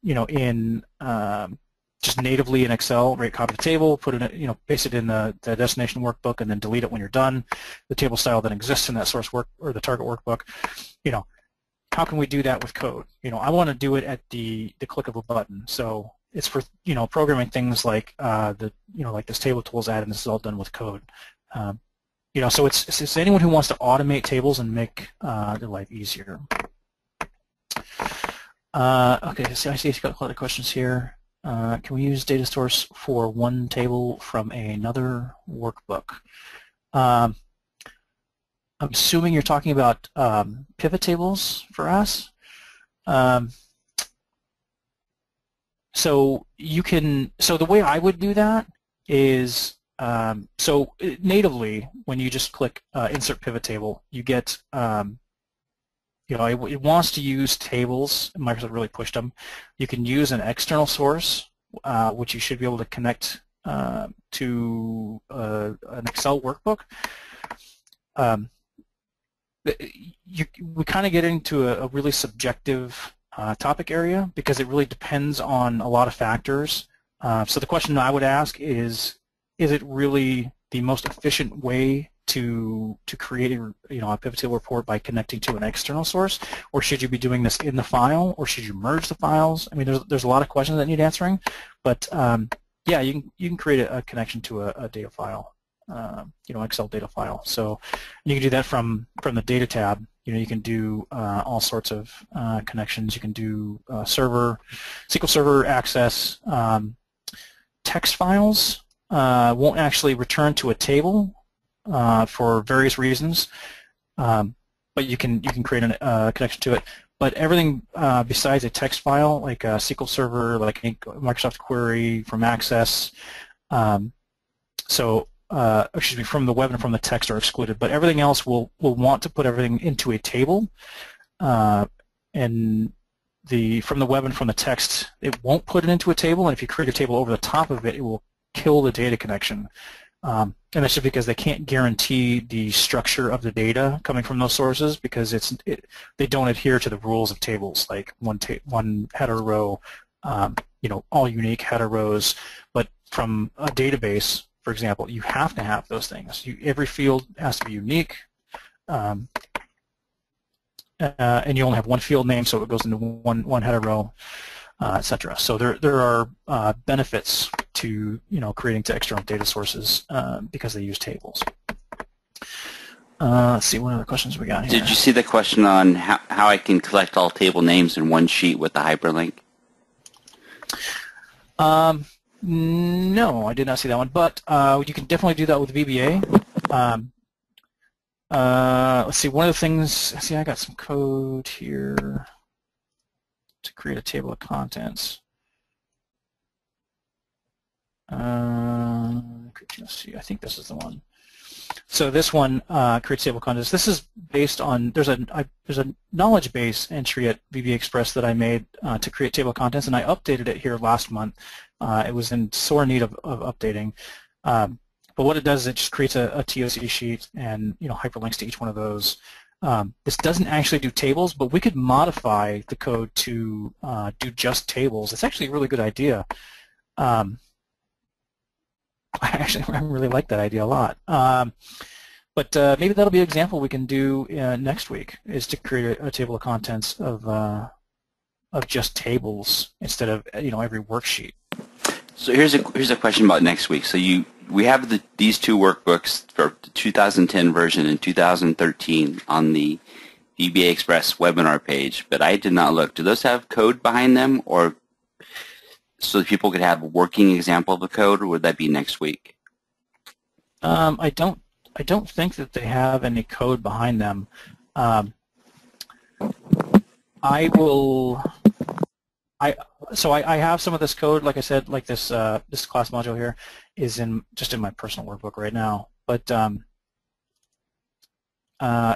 Speaker 3: In just natively in Excel, right? Copy the table, put it, paste it in the destination workbook, and then delete it when you're done. The table style that exists in that source work or the target workbook. How can we do that with code? I want to do it at the click of a button. So it's for programming things like like this table tools add-in. This is all done with code. So it's anyone who wants to automate tables and make their life easier. Okay, so I see you've got a lot of questions here. Can we use data source for one table from another workbook? I'm assuming you're talking about pivot tables for us. So the way I would do that is, so natively, when you just click Insert Pivot Table, you get, it wants to use tables. Microsoft really pushed them. You can use an external source, which you should be able to connect to an Excel workbook. We kind of get into a really subjective topic area because it really depends on a lot of factors. So the question I would ask is it really the most efficient way to create a pivot table report by connecting to an external source, or should you be doing this in the file, or should you merge the files? I mean, there's a lot of questions that need answering, but yeah, you can create a connection to a data file, Excel data file. So you can do that from the data tab. You can do all sorts of connections. You can do SQL Server access. Text files won't actually return to a table for various reasons, but you can create a connection to it. But everything besides a text file, like a SQL Server, like a Microsoft query from Access, excuse me, from the web and from the text are excluded. But everything else will want to put everything into a table, and from the web and from the text, it won't put it into a table. And if you create a table over the top of it, it will kill the data connection. And that's just because they can't guarantee the structure of the data coming from those sources, because they don't adhere to the rules of tables, like one header row, all unique header rows. But from a database, for example, you have to have those things. Every field has to be unique, and you only have one field name, so it goes into one header row, etc. So there are benefits to creating to external data sources because they use tables. Let's see, what other questions we got here?
Speaker 4: Did you see the question on how I can collect all table names in one sheet with the hyperlink?
Speaker 3: No, I did not see that one, but you can definitely do that with VBA. Let's see, one of the things, see, I got some code here to create a table of contents. Let's see, I think this is the one. So this one creates table of contents. This is based on, there's a knowledge base entry at VBA Express that I made to create table of contents, and I updated it here last month. It was in sore need of updating. But what it does is it just creates a TOC sheet and hyperlinks to each one of those. This doesn't actually do tables, but we could modify the code to do just tables. It's actually a really good idea. I really like that idea a lot. But maybe that'll be an example we can do next week, is to create a table of contents of just tables instead of every worksheet.
Speaker 4: So here's a question about next week. So we have these two workbooks for the 2010 version and 2013 on the VBA Express webinar page, but I did not look. Do those have code behind them, or so that people could have a working example of the code, or would that be next week?
Speaker 3: I don't think that they have any code behind them. I have some of this code, like I said, like this this class module here is just in my personal workbook right now. But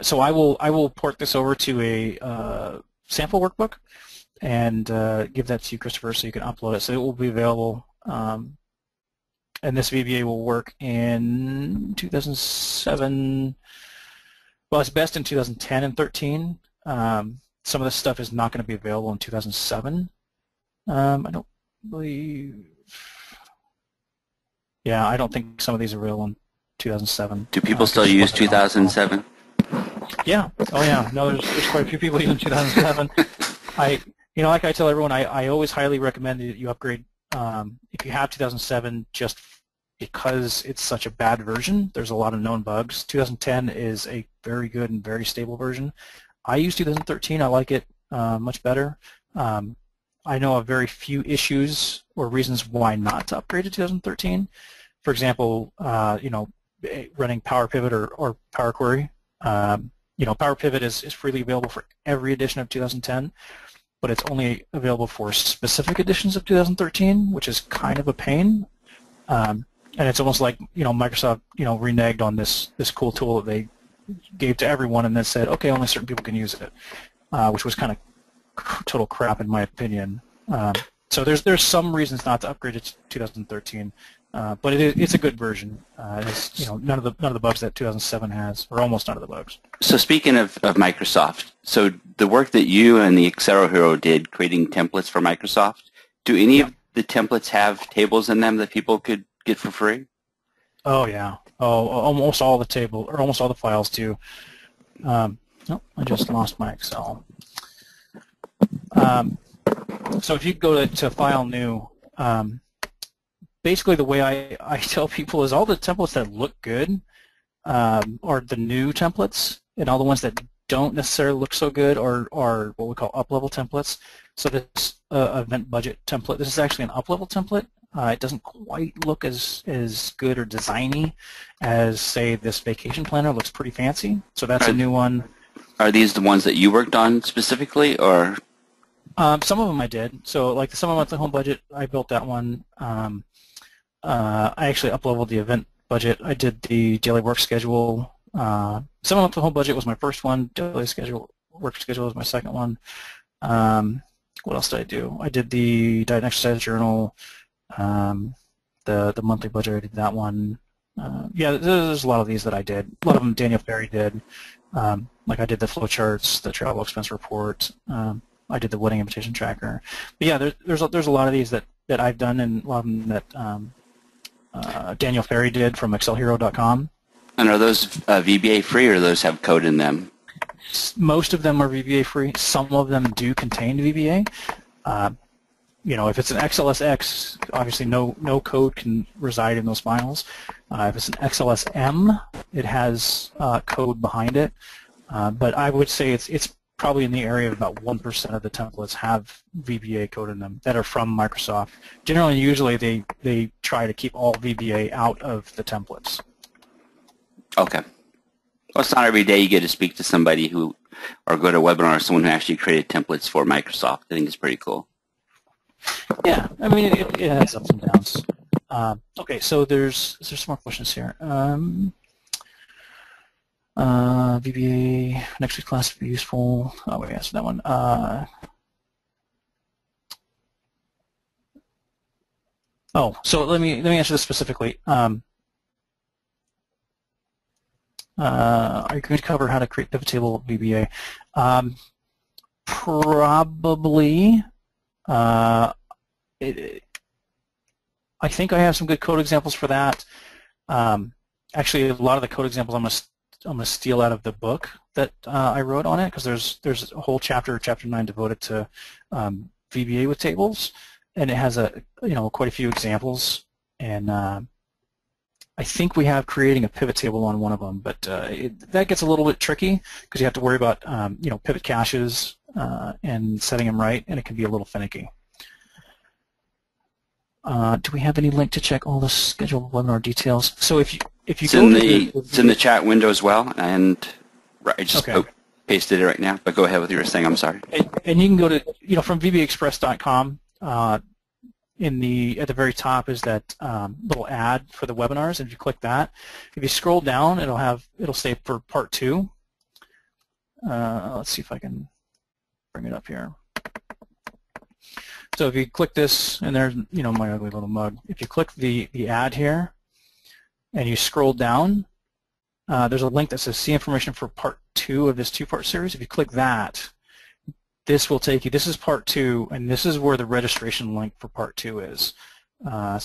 Speaker 3: so I will port this over to a sample workbook and give that to you, Christopher, so you can upload it. So it will be available, and this VBA will work in 2007. Well, it's best in 2010 and 13. Some of this stuff is not going to be available in 2007. I don't believe. Yeah, I don't think some of these are available in 2007.
Speaker 4: Do people still use 2007?
Speaker 3: Yeah. Oh, yeah. No, there's quite a few people using 2007. Like I tell everyone, I always highly recommend that you upgrade if you have 2007, just because it's such a bad version. There's a lot of known bugs. 2010 is a very good and very stable version. I use 2013. I like it much better. I know of very few issues or reasons why not to upgrade to 2013. For example, running Power Pivot or Power Query. Power Pivot is freely available for every edition of 2010, but it's only available for specific editions of 2013, which is kind of a pain. And it's almost like Microsoft reneged on this cool tool that they gave to everyone and then said, okay, only certain people can use it, which was kind of total crap in my opinion. So there's some reasons not to upgrade it to 2013, but it's a good version. It's none of the bugs that 2007 has, or almost none of the bugs.
Speaker 4: So speaking of Microsoft, so the work that you and the Excel Hero did creating templates for Microsoft, do any of the templates have tables in them that people could get for free?
Speaker 3: Oh yeah. Oh, almost all the files too. No, I just lost my Excel. So if you go to File New, basically the way I tell people is all the templates that look good are the new templates, and all the ones that don't necessarily look so good are what we call up-level templates. So this event budget template, this is actually an up-level template. It doesn't quite look as good or designy as, say, this vacation planner. It looks pretty fancy. So that's a new one.
Speaker 4: Are these the ones that you worked on specifically, or?
Speaker 3: Some of them I did. So like the Summer Monthly Home Budget, I built that one. I actually up-leveled the event budget. I did the daily work schedule. Summer Monthly Home Budget was my first one. Daily work schedule was my second one. What else did I do? I did the diet and exercise journal. The monthly budget, I did that one. Yeah, there's a lot of these that I did. A lot of them Daniel Ferry did. Like I did the flowcharts, the travel expense report. I did the wedding invitation tracker. But yeah, there's a lot of these that I've done, and a lot of them that Daniel Ferry did from excelhero.com. And
Speaker 4: are those VBA free, or those have code in them?
Speaker 3: Most of them are VBA free. Some of them do contain VBA. If it's an XLSX, obviously no code can reside in those files. If it's an XLSM, it has code behind it. But I would say it's probably in the area of about 1% of the templates have VBA code in them that are from Microsoft. Generally, usually they try to keep all VBA out of the templates.
Speaker 4: Okay. Well, it's not every day you get to speak to somebody or go to a webinar, someone who actually created templates for Microsoft. I think it's pretty cool.
Speaker 3: Yeah, I mean, it has ups and downs. Okay, so there's some more questions here. VBA, next week's class would be useful. Oh, we answered that one. So let me answer this specifically. Are you going to cover how to create pivot table VBA? Probably. I think I have some good code examples for that. Actually, a lot of the code examples I'm going to steal out of the book that I wrote on it, because there's a whole chapter 9, devoted to VBA with tables, and it has quite a few examples, and I think we have creating a pivot table on one of them, but that gets a little bit tricky because you have to worry about pivot caches and setting them right, and it can be a little finicky. Do we have any link to check all the scheduled webinar details? So if you
Speaker 4: It's
Speaker 3: go
Speaker 4: in
Speaker 3: to
Speaker 4: it's in the chat window as well, and I just
Speaker 3: Okay.
Speaker 4: pasted it right now. But go ahead with what you were saying. I'm sorry.
Speaker 3: and you can go to from vbaexpress.com. At the very top is that little ad for the webinars, and if you click that, if you scroll down, it'll say for part 2. Let's see if I can bring it up here. So if you click this, and there's my ugly little mug. If you click the ad here, and you scroll down, there's a link that says see information for part 2 of this 2-part series. If you click that, this will take you, this is part 2, and this is where the registration link for part 2 is. And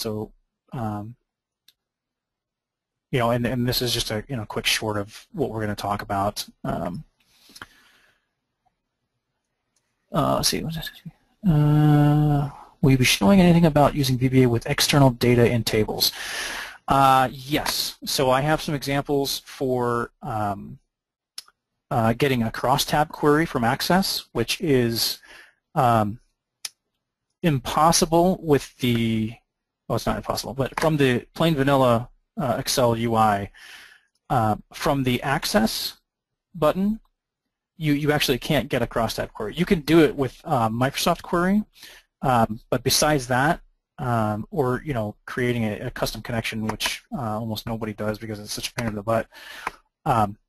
Speaker 3: this is just a quick short of what we're going to talk about. Let's see, what is it? Will you be showing anything about using VBA with external data in tables? Yes. So I have some examples for getting a crosstab query from Access, which is impossible with the, well, it's not impossible, but from the plain vanilla Excel UI, from the Access button, you actually can't get a crosstab query. You can do it with Microsoft Query, but besides that, or creating a custom connection, which almost nobody does because it's such a pain in the butt.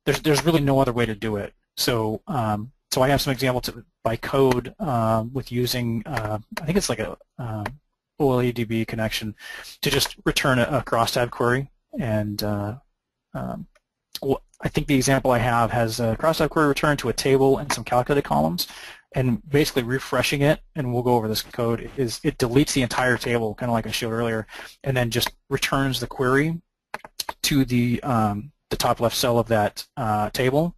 Speaker 3: There's really no other way to do it. So so I have some examples by code with using I think it's like a OLEDB connection to just return a crosstab query, and I think the example I have has a crosstab query return to a table and some calculated columns, and basically refreshing it, and we'll go over this code, is it deletes the entire table, kind of like I showed earlier, and then just returns the query to the top left cell of that table,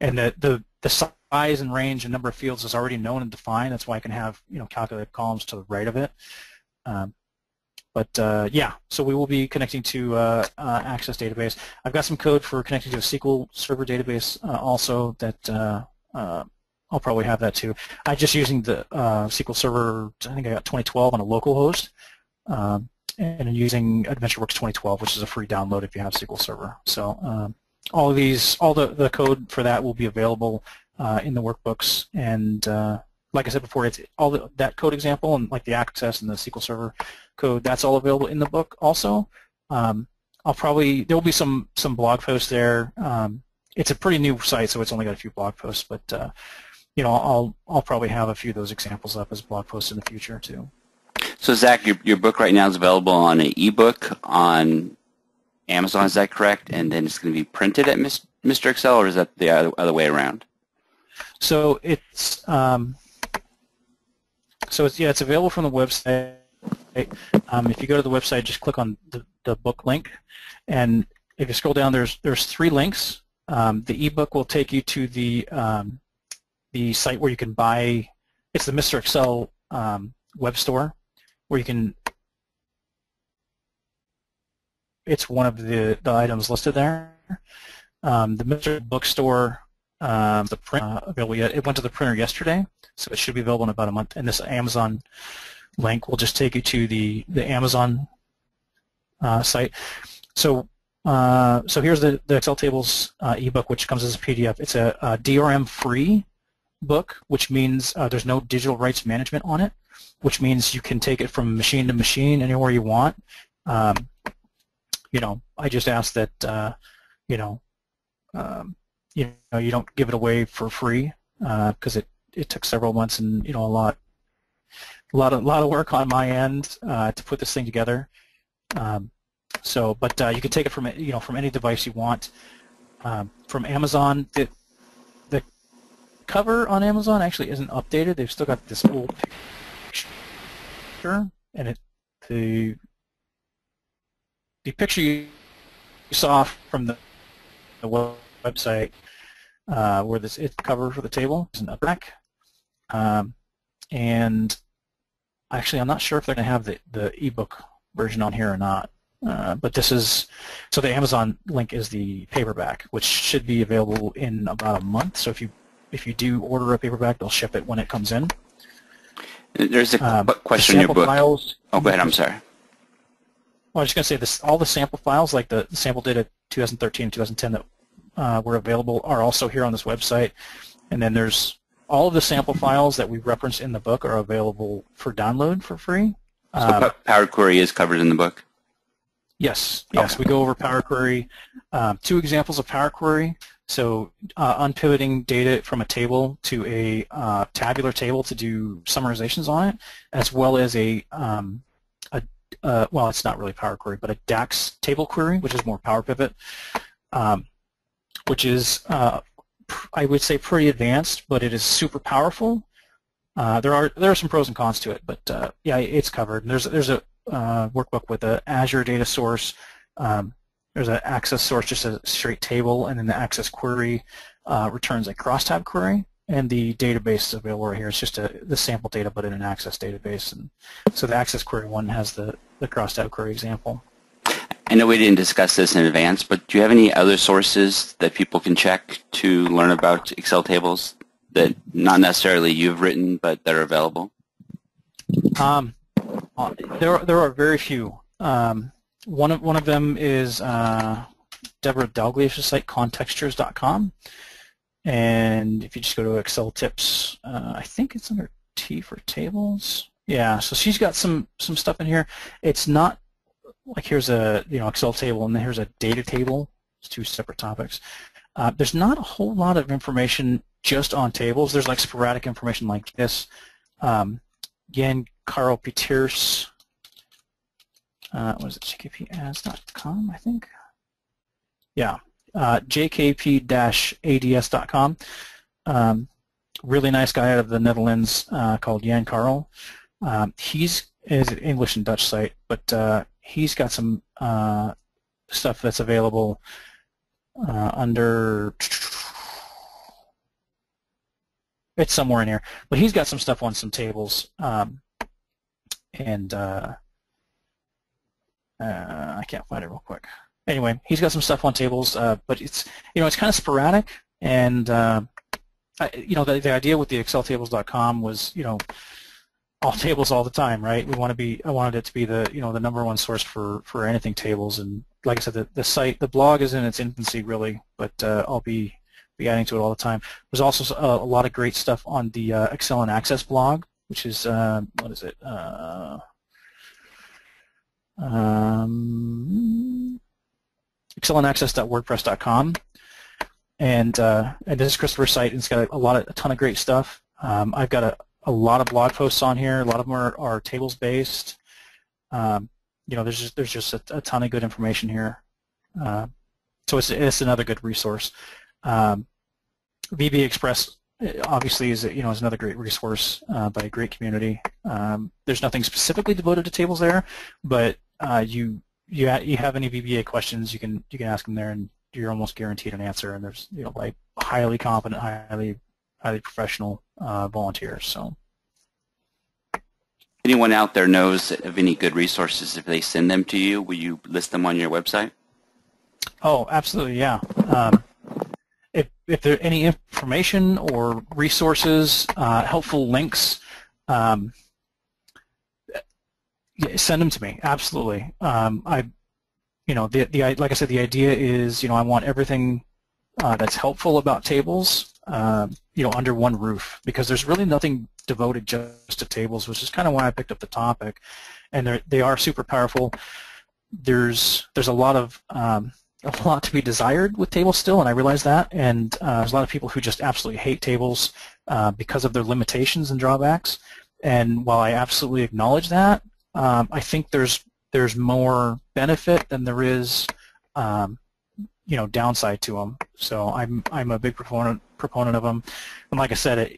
Speaker 3: and the size and range and number of fields is already known and defined. That's why I can have calculated columns to the right of it. Yeah, so we will be connecting to Access database. I've got some code for connecting to a SQL Server database also that I'll probably have that too. I'm just using the SQL Server, I think I got 2012 on a local host, and I'm using AdventureWorks 2012, which is a free download if you have SQL Server. So all the code for that will be available in the workbooks, and like I said before, it's all that code example and like the Access and the SQL Server code, that's all available in the book also. There will be some blog posts there. It's a pretty new site, so it's only got a few blog posts, but I'll probably have a few of those examples up as blog posts in the future too.
Speaker 4: So Zach, your book right now is available on an ebook on Amazon, is that correct? And then it's going to be printed at Mr. Excel, or is that the other way around?
Speaker 3: So it's it's available from the website. If you go to the website, just click on the book link, and if you scroll down, there's 3 links. The ebook will take you to the site where you can buy. It's the Mr. Excel web store, where you can. It's one of the items listed there. The Mr. Bookstore, the print available yet. It went to the printer yesterday, so it should be available in about a month. And this Amazon link will just take you to the Amazon site. So here's the Excel tables ebook, which comes as a PDF. It's a DRM-free book, which means there's no digital rights management on it, which means you can take it from machine to machine anywhere you want. I just ask that you don't give it away for free because it took several months and a lot of work on my end to put this thing together. But you can take it from from any device you want. From Amazon, the cover on Amazon actually isn't updated. They've still got this old picture, and the picture you saw from the website where this cover for the table is an back, and actually I'm not sure if they're going to have the ebook version on here or not. But this is, so the Amazon link is the paperback, which should be available in about a month. So if you do order a paperback, they'll ship it when it comes in.
Speaker 4: There's a question in your book.
Speaker 3: Files,
Speaker 4: oh, go ahead. I'm sorry.
Speaker 3: Well, I was just going to say this: all the sample files, like the sample data 2013 and 2010 that were available, are also here on this website. And then there's all of the sample files that we reference in the book are available for download for free.
Speaker 4: So Power Query is covered in the book?
Speaker 3: Yes.
Speaker 4: Okay.
Speaker 3: We go over Power Query. 2 examples of Power Query. So unpivoting data from a table to a tabular table to do summarizations on it, as well as well, it's not really Power Query, but a DAX table query, which is more Power Pivot, which is, I would say, pretty advanced, but it is super powerful. There are some pros and cons to it, but yeah, it's covered. And there's a workbook with an Azure data source. There's an access source, just a straight table, and then the access query returns a crosstab query, and the database is available right here. It's just the sample data, but in an access database. And so the access query one has the crosstab query example.
Speaker 4: I know we didn't discuss this in advance, but do you have any other sources that people can check to learn about Excel tables that not necessarily you've written, but that are available?
Speaker 3: There are very few. One of them is Deborah Dalglish's site, contextures.com, and if you just go to Excel tips, I think it's under T for tables. Yeah, so she's got some stuff in here. It's not like here's a Excel table and then here's a data table. It's 2 separate topics. There's not a whole lot of information just on tables. There's like sporadic information like this. Again, Carl Peters. What is it, jkpads.com, I think? Yeah, jkp-ads.com. Really nice guy out of the Netherlands called Jan Karel. He's an English and Dutch site, but he's got some stuff that's available under, it's somewhere in here, but he's got some stuff on some tables, and I can't find it real quick. Anyway, he's got some stuff on tables, but it's it's kind of sporadic, and the idea with the exceltables.com was all tables all the time, right? I wanted it to be the the #1 source for anything tables, and like I said, the blog is in its infancy really, but I'll be adding to it all the time. There's also a lot of great stuff on the Excel and Access blog, which is what is it? excelandaccess.wordpress.com, and this is Christopher's site, and it's got a ton of great stuff. I've got a lot of blog posts on here. A lot of them are tables based. There's just a ton of good information here. So it's another good resource. VBA Express obviously is another great resource by a great community. There's nothing specifically devoted to tables there, but you have any VBA questions, you can ask them there, and you're almost guaranteed an answer. And there's like highly competent, highly professional volunteers. So
Speaker 4: anyone out there knows of any good resources, if they send them to you, will you list them on your website?
Speaker 3: Oh, absolutely, yeah. If there any information or resources, helpful links, send them to me. Absolutely. Like I said, the idea is, I want everything that's helpful about tables, under one roof, because there's really nothing devoted just to tables, which is kind of why I picked up the topic. And they are super powerful. There's a lot to be desired with tables still, and I realize that. And there's a lot of people who just absolutely hate tables because of their limitations and drawbacks. And while I absolutely acknowledge that, I think there's more benefit than there is, downside to them. So I'm a big proponent of them. And like I said,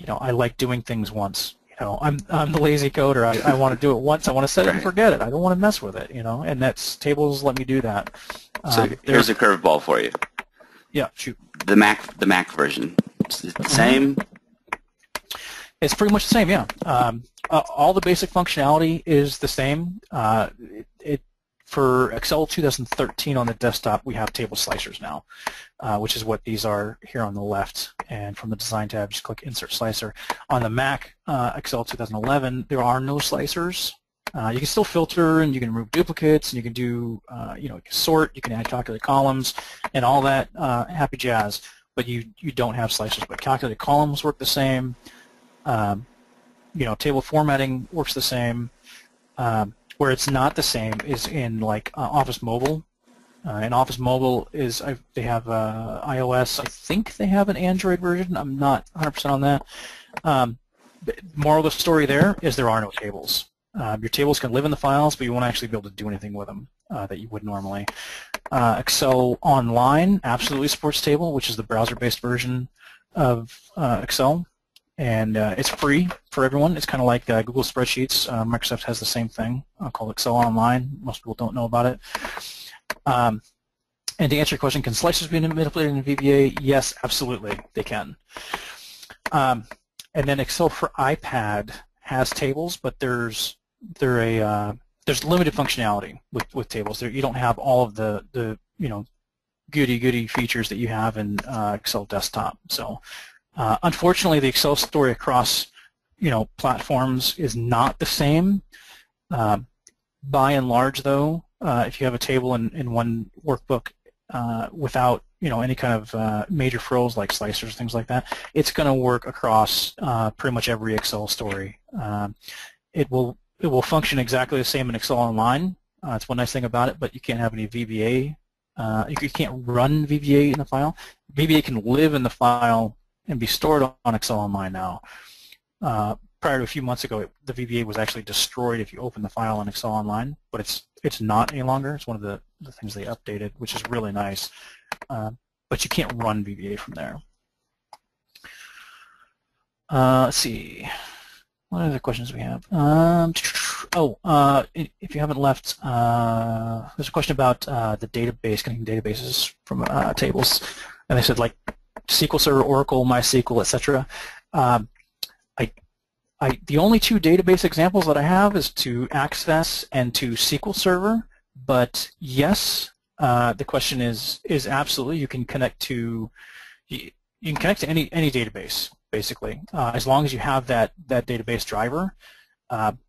Speaker 3: I like doing things once. I'm the lazy coder. I want to do it once. I want to set it and forget it. I don't want to mess with it. And that's tables let me do that.
Speaker 4: So here's a curveball for you.
Speaker 3: Yeah, shoot.
Speaker 4: The Mac version. Is it the same?
Speaker 3: It's pretty much the same. Yeah. All the basic functionality is the same. For Excel 2013 on the desktop, we have table slicers now, which is what these are here on the left. And from the Design tab, just click Insert Slicer. On the Mac, Excel 2011, there are no slicers. You can still filter, and you can remove duplicates, and you can do, you can sort, you can add calculated columns, and all that happy jazz. But you don't have slicers. But calculated columns work the same. Table formatting works the same. Where it's not the same is in like Office Mobile. And Office Mobile is they have iOS. I think they have an Android version. I'm not 100% on that. Moral of the story there is there are no tables. Your tables can live in the files, but you won't actually be able to do anything with them that you would normally. Excel Online absolutely supports table, which is the browser-based version of Excel. And it's free for everyone. It's kind of like Google Spreadsheets. Microsoft has the same thing called Excel Online. Most people don't know about it. And to answer your question, can slicers be manipulated in VBA? Yes, absolutely, they can. And then Excel for iPad has tables, but there's limited functionality with tables. You don't have all of the goody features that you have in Excel Desktop. So unfortunately, the Excel story across platforms is not the same. By and large, though, if you have a table in one workbook without any kind of major frills like slicers, things like that, it's going to work across pretty much every Excel story. It will function exactly the same in Excel Online. It's one nice thing about it, but you can't have any VBA. You can't run VBA in the file. VBA can live in the file and be stored on Excel Online now. Prior to a few months ago, the VBA was actually destroyed if you open the file on Excel Online, but it's not any longer. It's one of the things they updated, which is really nice. But you can't run VBA from there. Let's see. What other questions we have? If you haven't left, there's a question about the database, connecting databases from tables. And they said like SQL Server, Oracle, MySQL, etc. The only two database examples that I have is to Access and to SQL Server. But yes, the question is absolutely you can connect to any database basically as long as you have that database driver.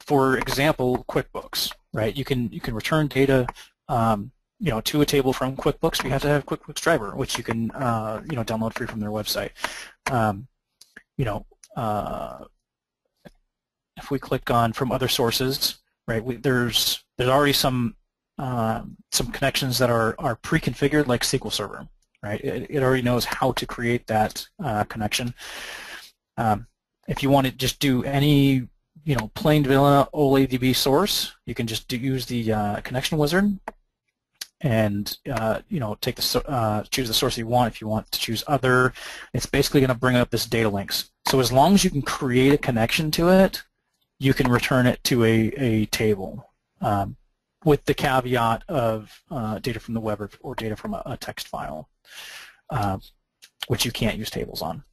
Speaker 3: For example, QuickBooks, right? You can return data to a table from QuickBooks. But you have to have a QuickBooks driver, which you can download free from their website. If we click on from other sources, right? There's already some connections that are pre-configured, like SQL Server, right? It already knows how to create that connection. If you want to just do any plain vanilla OLADB source, you can just use the connection wizard and take choose the source you want. If you want to choose other, it's basically going to bring up this data links. So as long as you can create a connection to it, you can return it to a table with the caveat of data from the web or data from a text file, which you can't use tables on.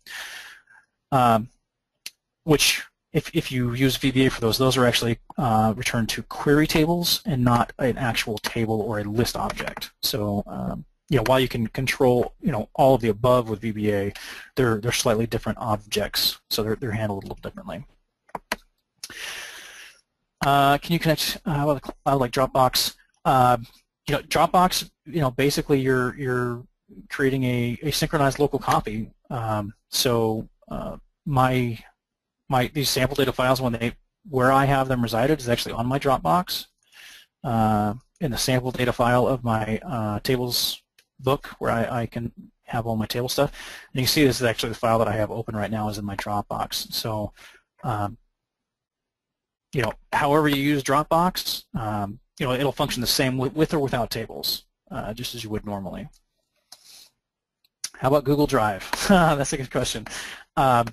Speaker 3: Which, if you use VBA for those are actually returned to query tables and not an actual table or a list object. So while you can control all of the above with VBA, they're slightly different objects, so they're handled a little differently. Can you connect with a cloud like Dropbox? Dropbox, basically you're creating a synchronized local copy. These sample data files, where I have them resided is actually on my Dropbox. In the sample data file of my tables book, where I can have all my table stuff. And you can see this is actually the file that I have open right now is in my Dropbox. So however you use Dropbox, it'll function the same with or without tables, just as you would normally. How about Google Drive? That's a good question. I've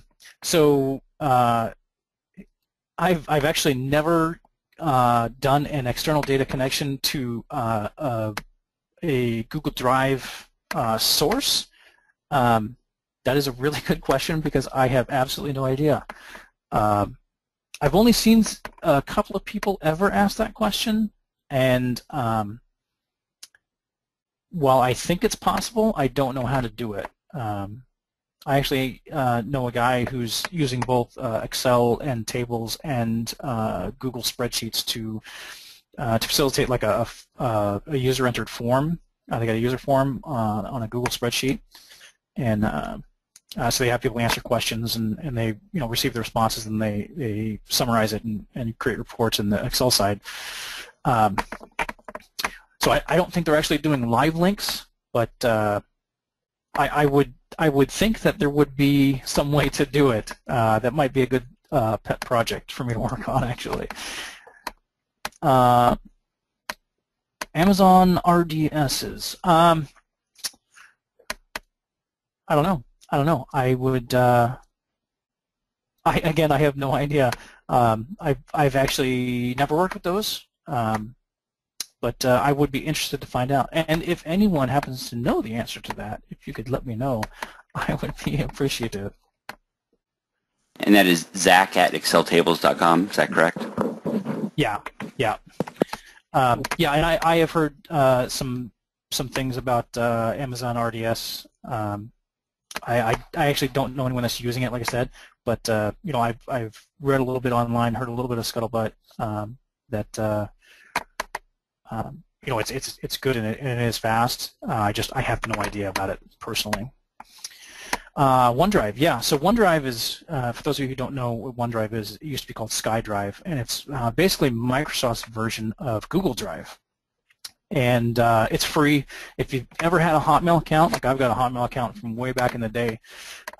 Speaker 3: actually never done an external data connection to a Google Drive source. That is a really good question because I have absolutely no idea. I've only seen a couple of people ever ask that question, and while I think it's possible, I don't know how to do it. I actually know a guy who's using both Excel and tables and Google spreadsheets to facilitate like a user-entered form. They got a user form on a Google spreadsheet, and so they have people answer questions, and they receive the responses, and they summarize it and create reports in the Excel side. So I don't think they're actually doing live links, but I would think that there would be some way to do it. That might be a good pet project for me to work on, actually. Amazon RDSs. I don't know. I would. Again, I have no idea. I've actually never worked with those. But I would be interested to find out. And if anyone happens to know the answer to that, if you could let me know, I would be appreciative.
Speaker 4: And that is Zach@exceltables.com. Is that correct?
Speaker 3: Yeah. And I have heard some things about Amazon RDS. I actually don't know anyone that's using it, like I said, but I've read a little bit online, heard a little bit of scuttlebutt that. It's good and it is fast. I have no idea about it personally. OneDrive, yeah. So OneDrive is, for those of you who don't know what OneDrive is, it used to be called SkyDrive, and it's basically Microsoft's version of Google Drive. And it's free. If you've ever had a Hotmail account, like I've got a Hotmail account from way back in the day,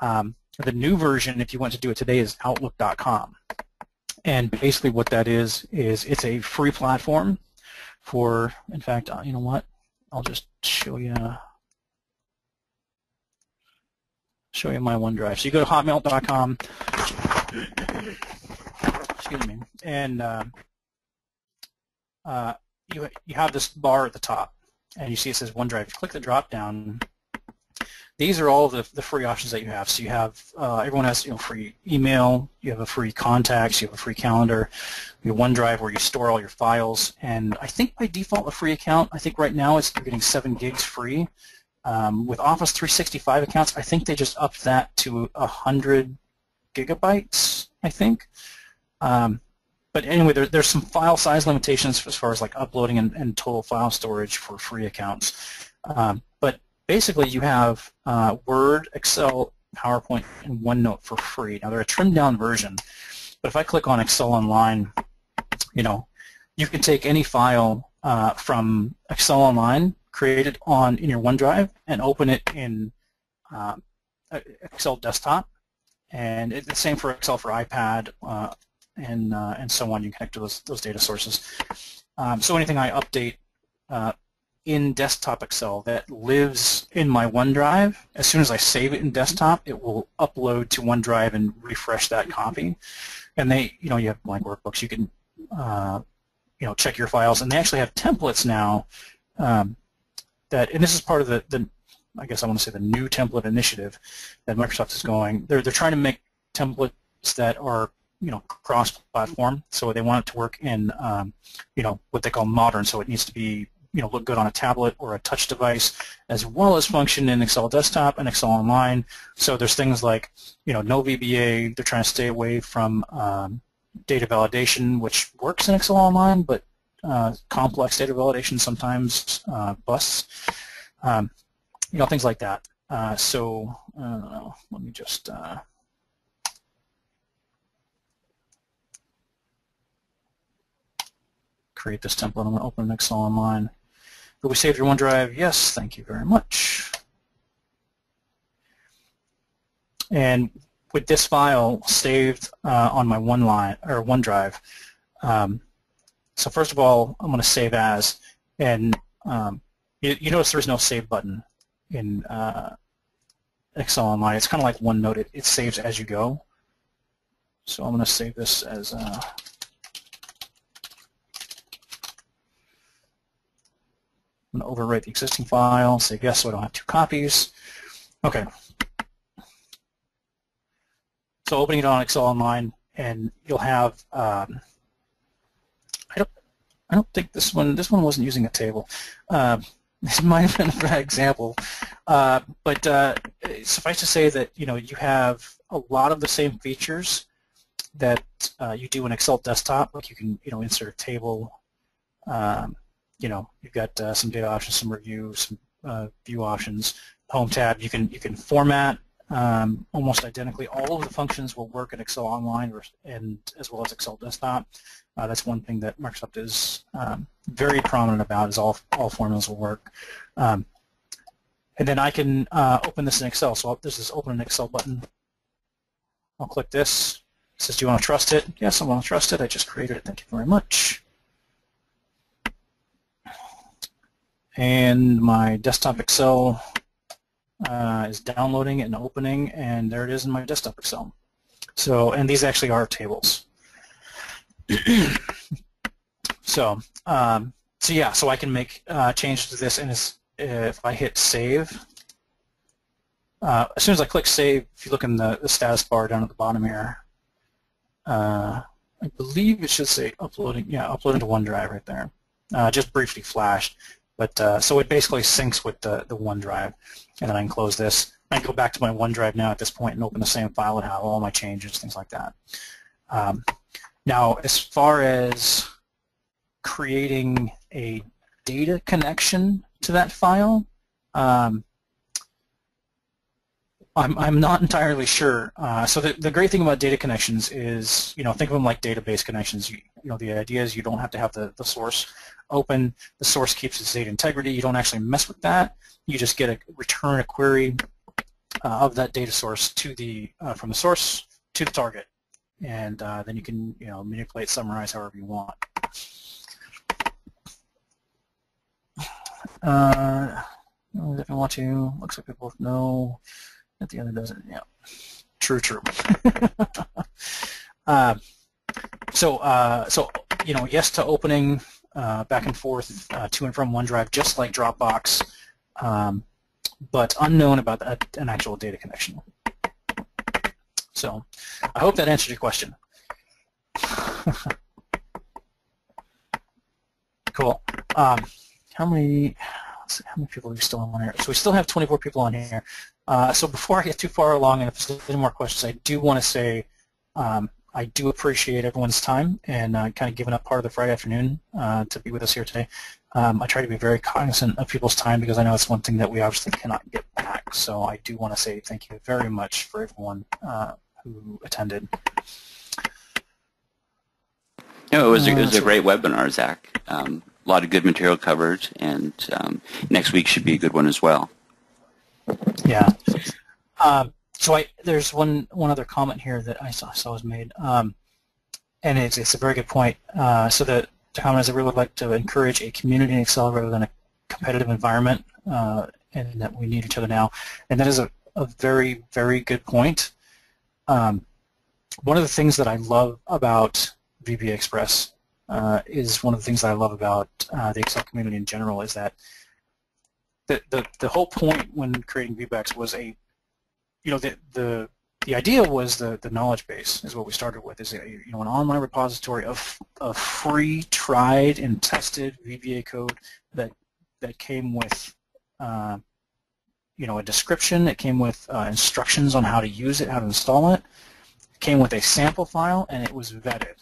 Speaker 3: the new version, if you want to do it today, is Outlook.com. And basically what that is it's a free platform for, in fact, you know what? I'll just show you my OneDrive. So you go to hotmail.com, excuse me, and you have this bar at the top, and you see it says OneDrive. Click the drop down. These are all the free options that you have. So you have everyone has free email. You have a free contacts. You have a free calendar. You have OneDrive where you store all your files. And I think by default a free account. I think right now you're getting 7 gigs free. With Office 365 accounts, I think they just upped that to 100 gigabytes. I think. But anyway, there's some file size limitations as far as like uploading and total file storage for free accounts. But basically, you have Word, Excel, PowerPoint, and OneNote for free. Now, they're a trimmed-down version, but if I click on Excel Online, you can take any file from Excel Online, create it in your OneDrive, and open it in Excel Desktop. And it's the same for Excel for iPad and so on. You connect to those data sources. So anything I update in desktop Excel that lives in my OneDrive, as soon as I save it in desktop, it will upload to OneDrive and refresh that copy. And you have blank workbooks. You can check your files, and they actually have templates now. And this is part of the I guess I want to say the new template initiative that Microsoft is going. They're trying to make templates that are cross-platform. So they want it to work in what they call modern. So it needs to be look good on a tablet or a touch device, as well as function in Excel Desktop and Excel Online. So there's things like, no VBA. They're trying to stay away from data validation, which works in Excel Online, but complex data validation sometimes busts. Things like that. So let me just create this template. I'm going to open Excel Online. Will we save your OneDrive? Yes, thank you very much. And with this file saved on my OneDrive, so first of all, I'm going to save as, and you notice there's no save button in Excel Online. It's kind of like OneNote. It saves as you go. So I'm going to save this as I'm going to overwrite the existing file, say yes so I don't have 2 copies. Okay. So opening it on Excel Online, and you'll have I don't think this one wasn't using a table. this might have been a bad example, but suffice to say that you have a lot of the same features that you do in Excel desktop. Like you can insert a table. You've got some data options, some review, some view options, home tab. You can format almost identically. All of the functions will work in Excel Online and as well as Excel Desktop. That's one thing that Microsoft is very prominent about, is all formulas will work. And then I can open this in Excel. So there's this Open in Excel button. I'll click this. It says, do you want to trust it? Yes, I want to trust it. I just created it. Thank you very much. And my desktop Excel is downloading and opening, and there it is in my desktop Excel. So, and these actually are tables. So yeah, so I can make changes to this, and if I hit save, as soon as I click save, if you look in the status bar down at the bottom here, I believe it should say uploading. Yeah, uploading to OneDrive right there. Just briefly flashed. But so it basically syncs with the OneDrive, and then I can close this. I can go back to my OneDrive now at this point and open the same file and have all my changes, things like that. Now, as far as creating a data connection to that file, I'm not entirely sure. So the great thing about data connections is, think of them like database connections. The idea is you don't have to have the source open. The source keeps its data integrity. You don't actually mess with that. You just return a query of that data source to from the source to the target, and then you can manipulate, summarize however you want. If I want to, looks like we both know. At the end it doesn't. Yeah, true. So yes to opening back and forth to and from OneDrive, just like Dropbox, but unknown about an actual data connection. So I hope that answered your question. Cool. How many people are we still on here? So we still have 24 people on here. So before I get too far along, and if there's any more questions, I do want to say I do appreciate everyone's time and kind of giving up part of the Friday afternoon to be with us here today. I try to be very cognizant of people's time because I know it's one thing that we obviously cannot get back. So I do want to say thank you very much for everyone who attended.
Speaker 4: No, it was a great webinar, Zach. A lot of good material covered, and next week should be a good one as well.
Speaker 3: Yeah. So there's one other comment here that I saw was made, and it's a very good point. So the comment is, I really would like to encourage a community in Excel rather than a competitive environment, and that we need each other now. And that is a very, very good point. One of the things that I love about VBA Express is one of the things that I love about the Excel community in general is that the whole point when creating VBEX was the idea was the knowledge base is what we started with, is an online repository of free, tried, and tested VBA code that came with a description. It came with instructions on how to use it, how to install it. It came with a sample file, and it was vetted.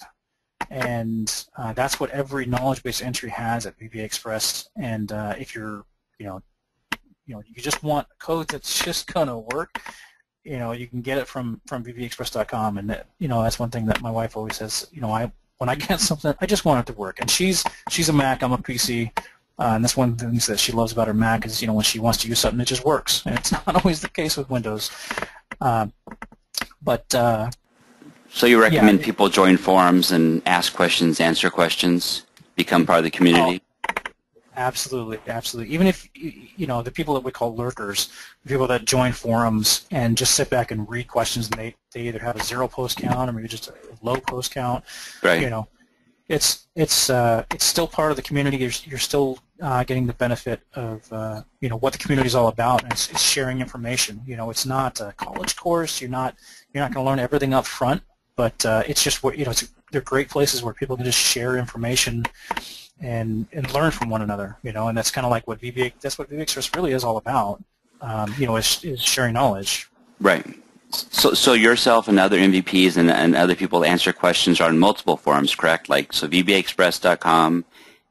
Speaker 3: And that's what every knowledge base entry has at VBA Express. And if you're you just want code that's just gonna work, you can get it from vbexpress.com, and that's one thing that my wife always says. When I get something, I just want it to work. And she's a Mac, I'm a PC, and that's one of the things that she loves about her Mac is when she wants to use something, it just works. And it's not always the case with Windows.
Speaker 4: So you recommend people join forums and ask questions, answer questions, become part of the community?
Speaker 3: Absolutely, absolutely. Even if, the people that we call lurkers, the people that join forums and just sit back and read questions, and they either have a 0 post count or maybe just a low post count.
Speaker 4: Right.
Speaker 3: It's still part of the community. You're still getting the benefit of what the community is all about, and it's sharing information. It's not a college course. You're not going to learn everything up front, but it's just they're great places where people can just share information. and learn from one another, and that's kind of like what that's what VBA Express really is all about, is sharing knowledge.
Speaker 4: Right. So yourself and other MVPs and other people that answer questions are on multiple forums, correct? Like, so VBAexpress.com,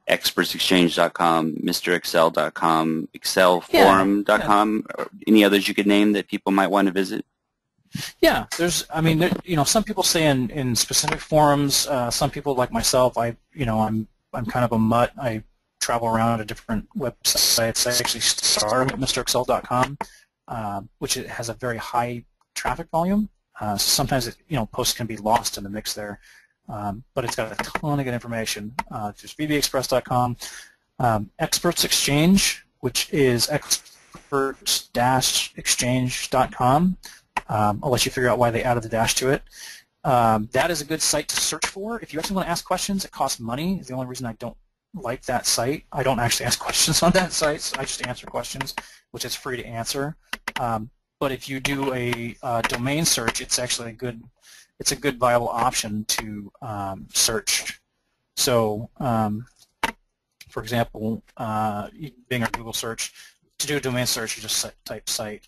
Speaker 4: expertsexchange.com, MrExcel.com, excelforum.com, or any others you could name that people might want to visit?
Speaker 3: Yeah, some people say in specific forums. Some people, like myself, I'm kind of a mutt. I travel around to different websites. I actually started at MrExcel.com, which has a very high traffic volume. So sometimes posts can be lost in the mix there, but it's got a ton of good information. Just VBAexpress.com, Experts Exchange, which is experts-exchange.com. I'll let you figure out why they added the dash to it. That is a good site to search for. If you actually want to ask questions, it costs money. It's the only reason I don't like that site. I don't actually ask questions on that site. So I just answer questions, which is free to answer. But if you do a domain search, it's actually a good viable option to search. So, for example, Bing or Google search, to do a domain search, you just type site.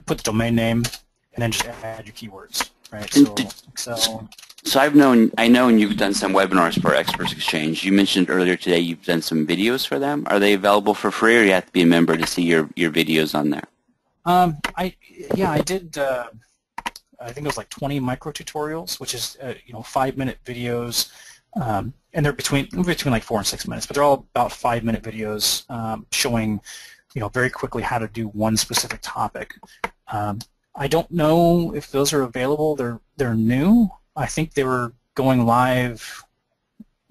Speaker 3: Put the domain name, and then just add your keywords, right? So Excel.
Speaker 4: So I know you've done some webinars for Experts Exchange. You mentioned earlier today you've done some videos for them. Are they available for free, or you have to be a member to see your videos on there?
Speaker 3: I did. I think it was like 20 micro tutorials, which is 5-minute videos, and they're between like 4 and 6 minutes, but they're all about 5-minute videos showing very quickly how to do one specific topic. I don't know if those are available. They're new. I think they were going live.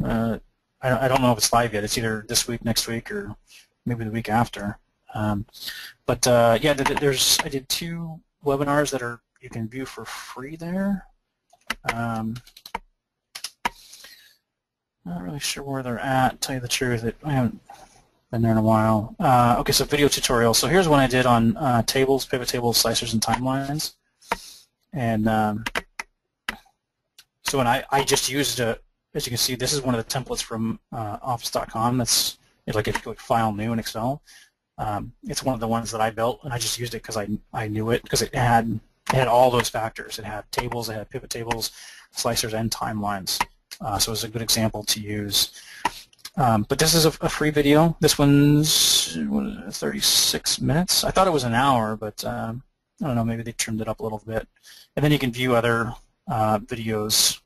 Speaker 3: I don't know if it's live yet. It's either this week, next week, or maybe the week after. I did 2 webinars that you can view for free there. Not really sure where they're at. To tell you the truth, I haven't been there in a while. Okay, so video tutorial. So here's one I did on tables, pivot tables, slicers, and timelines. And I just used, as you can see, this is one of the templates from Office.com. That's like if you click File, New in Excel. It's one of the ones that I built, and I just used it because I knew it, because it had all those factors. It had tables, it had pivot tables, slicers, and timelines. So it was a good example to use. But this is a free video. This one's 36 minutes. I thought it was an hour, but I don't know, maybe they trimmed it up a little bit. And then you can view other videos.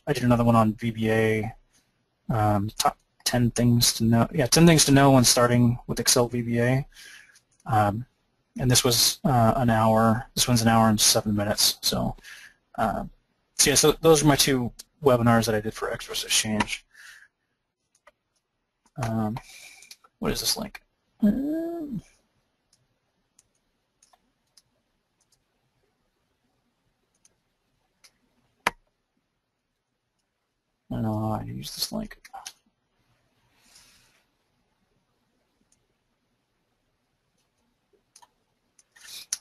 Speaker 3: I did another one on VBA, top 10 things to know. Yeah, 10 things to know when starting with Excel VBA. And this was an hour. This one's an hour and 7 minutes. So those are my 2 webinars that I did for Experts Exchange. What is this link? I don't know how to use this link.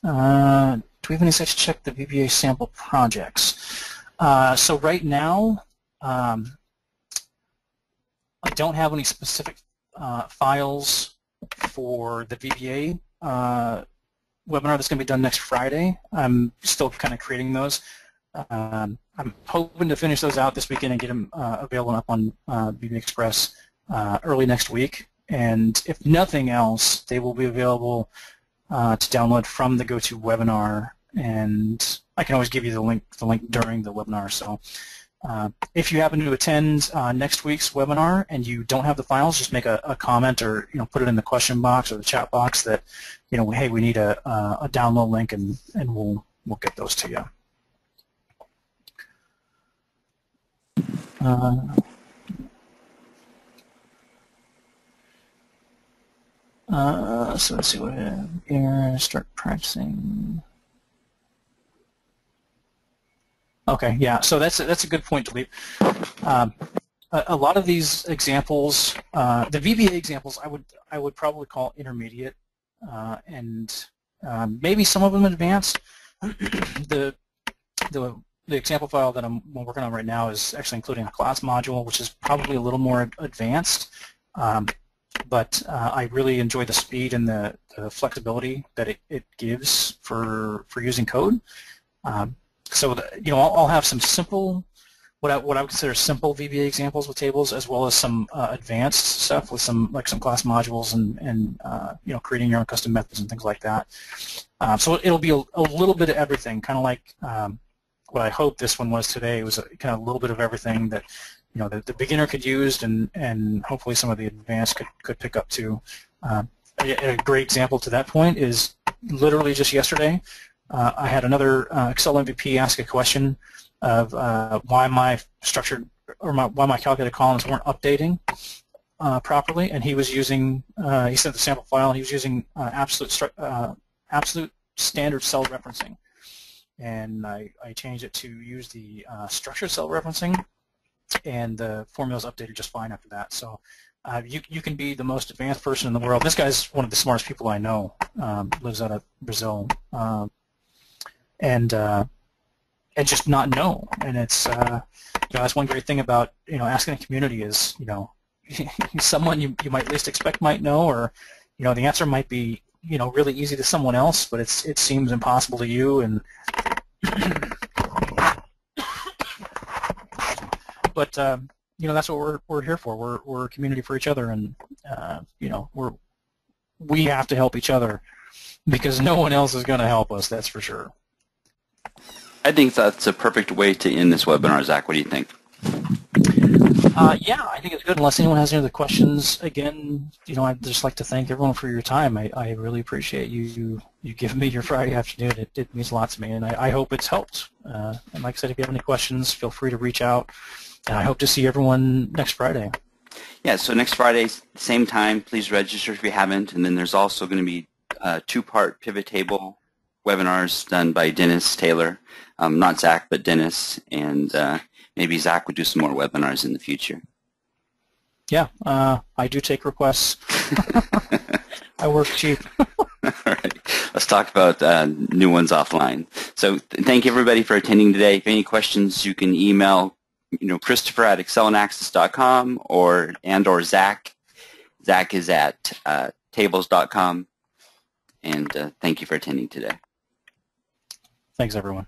Speaker 3: Do we have any sites to check the VBA sample projects? So right now, I don't have any specific files for the VBA webinar that's going to be done next Friday. I'm still kind of creating those. I'm hoping to finish those out this weekend and get them available up on VBA Express early next week. And if nothing else, they will be available to download from the GoToWebinar, and I can always give you the link during the webinar. So if you happen to attend next week's webinar and you don't have the files, just make a comment, or put it in the question box or the chat box that hey, we need a download link, and we'll get those to you. So let's see what we have here. Start practicing. Okay, yeah. So that's a good point to leave. A lot of these examples, the VBA examples, I would probably call intermediate, and maybe some of them advanced. The the example file that I'm working on right now is actually including a class module, which is probably a little more advanced, but I really enjoy the speed and the flexibility that it gives for using code. So I'll have some simple, what I would consider simple VBA examples with tables, as well as some advanced stuff with some class modules and creating your own custom methods and things like that. So it'll be a little bit of everything, kind of like what I hope this one was today. It was kind of a little bit of everything that the beginner could use, and hopefully some of the advanced could pick up too. A great example to that point is literally just yesterday. I had another Excel MVP ask a question of why my structured or why my calculated columns weren't updating properly, and he was using he sent the sample file, and he was using absolute standard cell referencing, and I changed it to use the structured cell referencing, and the formula's updated just fine after that. So you can be the most advanced person in the world. This guy's one of the smartest people I know. Lives out of Brazil, and just not know. And it's that's one great thing about asking a community is someone you might least expect might know, or the answer might be really easy to someone else, but it seems impossible to you. And but that's what we're here for. We're a community for each other, and we have to help each other because no one else is going to help us. That's for sure.
Speaker 4: I think that's a perfect way to end this webinar, Zach. What do you think?
Speaker 3: Yeah, I think it's good. Unless anyone has any other questions, again, I'd just like to thank everyone for your time. I really appreciate you giving me your Friday afternoon. It means a lot to me, and I hope it's helped. And like I said, if you have any questions, feel free to reach out. And I hope to see everyone next Friday.
Speaker 4: Yeah, so next Friday, same time, please register if you haven't. And then there's also going to be two-part pivot table webinars done by Dennis Taylor. Not Zach, but Dennis. And maybe Zach would do some more webinars in the future.
Speaker 3: Yeah, I do take requests. I work cheap.
Speaker 4: All right. Let's talk about new ones offline. So thank you, everybody, for attending today. If you have any questions, you can email Christopher at excelandAccess.com or Zach. Zach is at tables.com. And thank you for attending today.
Speaker 3: Thanks, everyone.